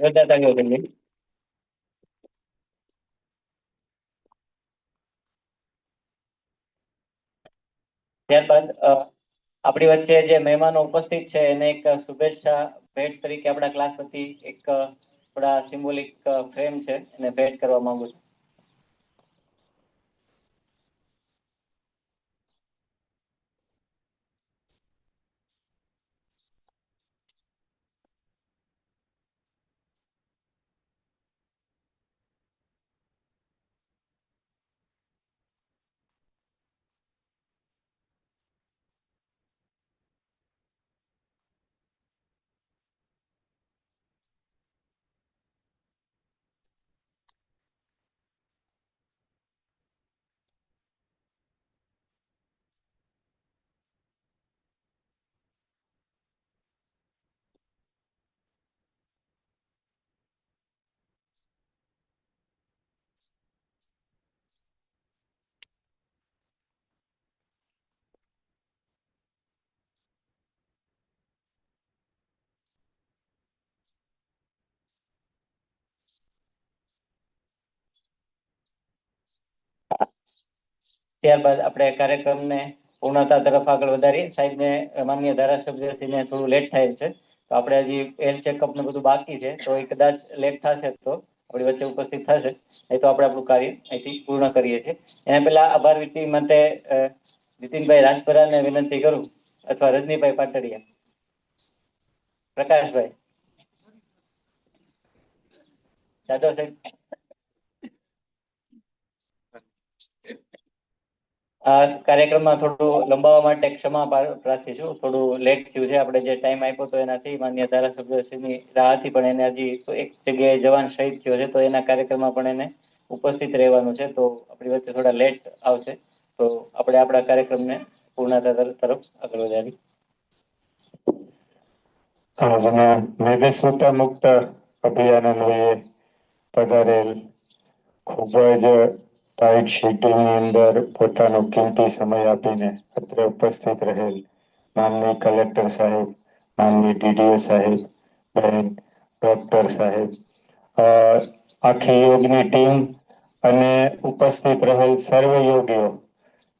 જોરદાર તાળીઓ કરી દઈએ. ત્યારબાદ આપણી વચ્ચે જે મહેમાનો ઉપસ્થિત છે એને એક શુભેચ્છા ભેટ તરીકે આપણા ક્લાસ વતી એક થોડા સિમ્બોલિક ફ્રેમ છે એને ભેટ કરવા માંગુ છું. ત્યારબાદ આપણે કાર્યક્રમને પૂર્ણતા તરફ આગળ વધારીએ. સાહેબને માનનીય ધારાસભ્યશ્રીને થોડું લેટ થાય છે, તો આપણે હજી હેલ્થ ચેકઅપ ને બધું બાકી છે, તો એ કદાચ લેટ થશે તો આપણી વચ્ચે ઉપસ્થિત થશે, એ તો આપણે આપણું કાર્ય અહીંથી પૂર્ણ કરીએ છીએ. એના પહેલા આભાર વિનંતી માટે નીતિનભાઈ રાજપરાને વિનંતી કરું, અથવા રજનીભાઈ પાટડિયા, પ્રકાશભાઈ, જાદવ સાહેબ. આ કાર્યક્રમમાં થોડું લંબાવવા માટે ક્ષમા પ્રાર્થીશું. થોડું લેટ થયું છે. આપણે જે ટાઈમ આપ્યો તો એનાથી માન્ય ધારાસભ્યશ્રીની રાહથી પણ એને હજી એક જગ્યાએ જવાન શહીદ થયો છે, તો એના કાર્યક્રમમાં પણ એને ઉપસ્થિત રહેવાનું છે, તો આપણી વચ્ચે થોડા લેટ આવશે. તો આપણે આપણા કાર્યક્રમને પૂર્ણતા તરફ આગળ વધારી. આજના મેદેસ્વતા મુક્ત અભિયાન અન્વયે પધારેલ ખૂબ જ ટાઈટ શેડ્યુલની અંદર પોતાનો કિંમતી સમય આપીને અત્રે ઉપસ્થિત રહેલ માનનીય કલેક્ટર સાહેબ, માનનીય ડીડીઓ સાહેબ, બેન ડોક્ટર સાહેબ, આખી યોગની ટીમ અને ઉપસ્થિત રહેલ સર્વ યોગીઓ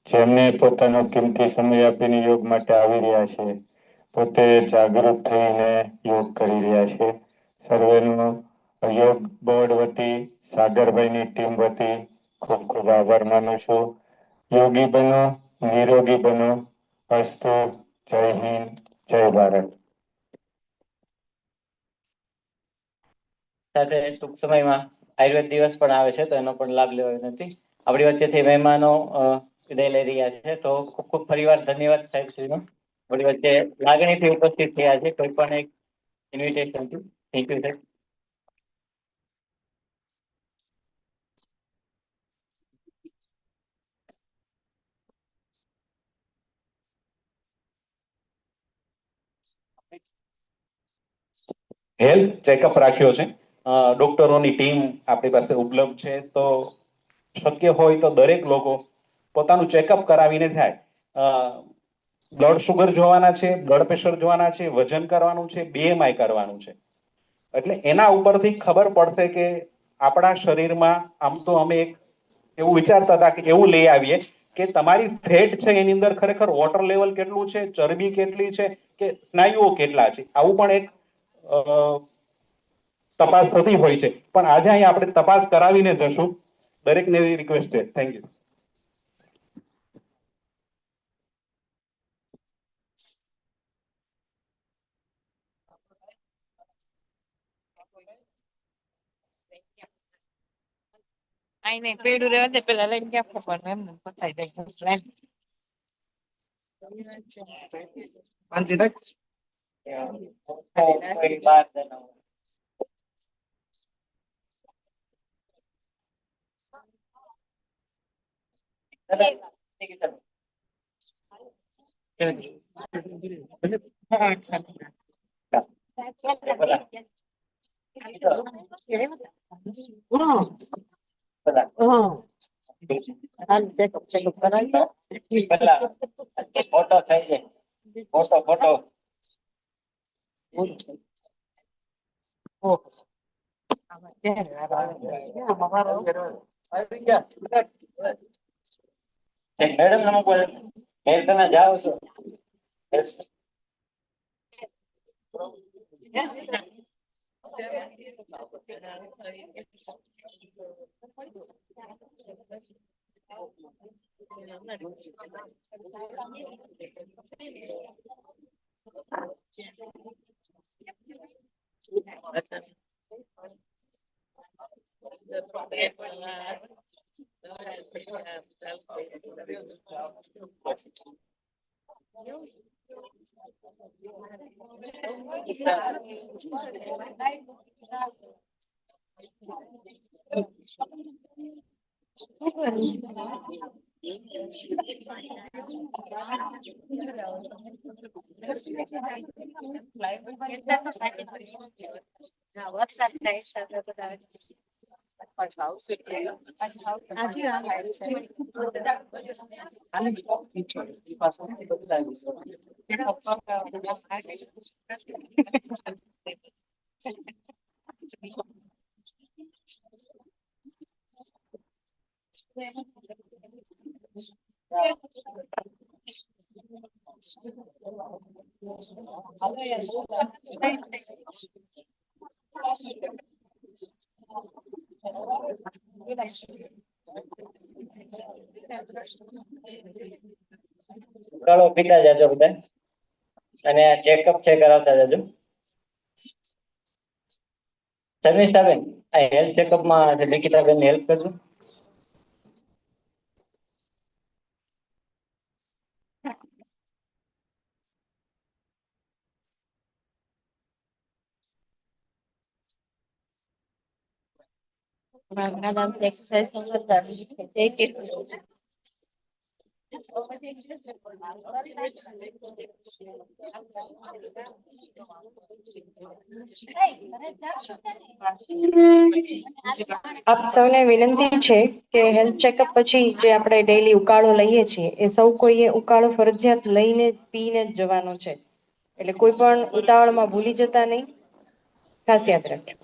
જેમને પોતાનો કિંમતી સમય આપીને યોગ માટે આવી રહ્યા છે, પોતે જાગૃત થઈને યોગ કરી રહ્યા છે. સર્વેનો યોગ બોર્ડ વતી, સાગરભાઈની ટીમ વતી ખૂબ ખૂબ આભાર માનું છું. યોગી બનો, નિરોગી બનો. અસ્તુ. જય હિન્દ, જય ભારત. સાથે ટૂંક સમયમાં આયુર્વેદ દિવસ પણ આવે છે, તો એનો પણ લાભ લેવા વિનંતી. આપણી વચ્ચેથી મહેમાનો વિદાય લઈ રહ્યા છે, તો ખૂબ ખૂબ ફરીવાર ધન્યવાદ સાહેબ શ્રીનો. આપણી વચ્ચે લાગણીથી ઉપસ્થિત થયા છે, કોઈ પણ એક ઇન્વિટેશન. થેન્ક યુ સાહેબ. હેલ્થ ચેકઅપ રાખ્યો છે, ડોક્ટરોની ટીમ આપણી પાસે ઉપલબ્ધ છે, તો શક્ય હોય તો દરેક લોકો પોતાનું ચેકઅપ કરાવીને જાય. બ્લડ શુગર જોવાના છે, બ્લડ પ્રેશર જોવાના છે, વજન કરવાનું છે, BMI કરવાનું છે. એટલે એના ઉપરથી ખબર પડશે કે આપણા શરીરમાં આમ તો અમે એક એવું વિચારતા હતા કે એવું લઈ આવીએ કે તમારી ફેટ છે એની અંદર ખરેખર વોટર લેવલ કેટલું છે, ચરબી કેટલી છે, કે સ્નાયુઓ કેટલા છે, આવું પણ એક તપાસ થતી હોય છે. પણ આજે અહીં આપણે તપાસ કરાવીને જશું. દરેકને એવી રિક્વેસ્ટ છે. Thank you. આઈ નહીં પેડું રહેવા દે, પેલા લઈને ક્યાં ફોન એમને પતાઈ દે. શાંતિ રાખ. કોઈ બાર જણાવો. ફોટો થઈ જાય. ફોટો મેડમ ને મોકલો. મેલ તમે જાઓ છો. ઉકાળો પીતા જાજો બધા અને ચેકઅપ છે કરાવતા જાજો. શર્મિષ્ઠાબેન આ હેલ્થ ચેકઅપમાં લિખિતાબેન હેલ્પ કરજો. આપ સૌને વિનંતી છે કે હેલ્થ ચેકઅપ પછી જે આપણે ડેઈલી ઉકાળો લઈએ છીએ એ સૌ કોઈએ ઉકાળો ફરજિયાત લઈને પીને જ જવાનો છે. એટલે કોઈ પણ ઉતાવળમાં ભૂલી જતા નહીં. ખાસ યાદ રાખજો.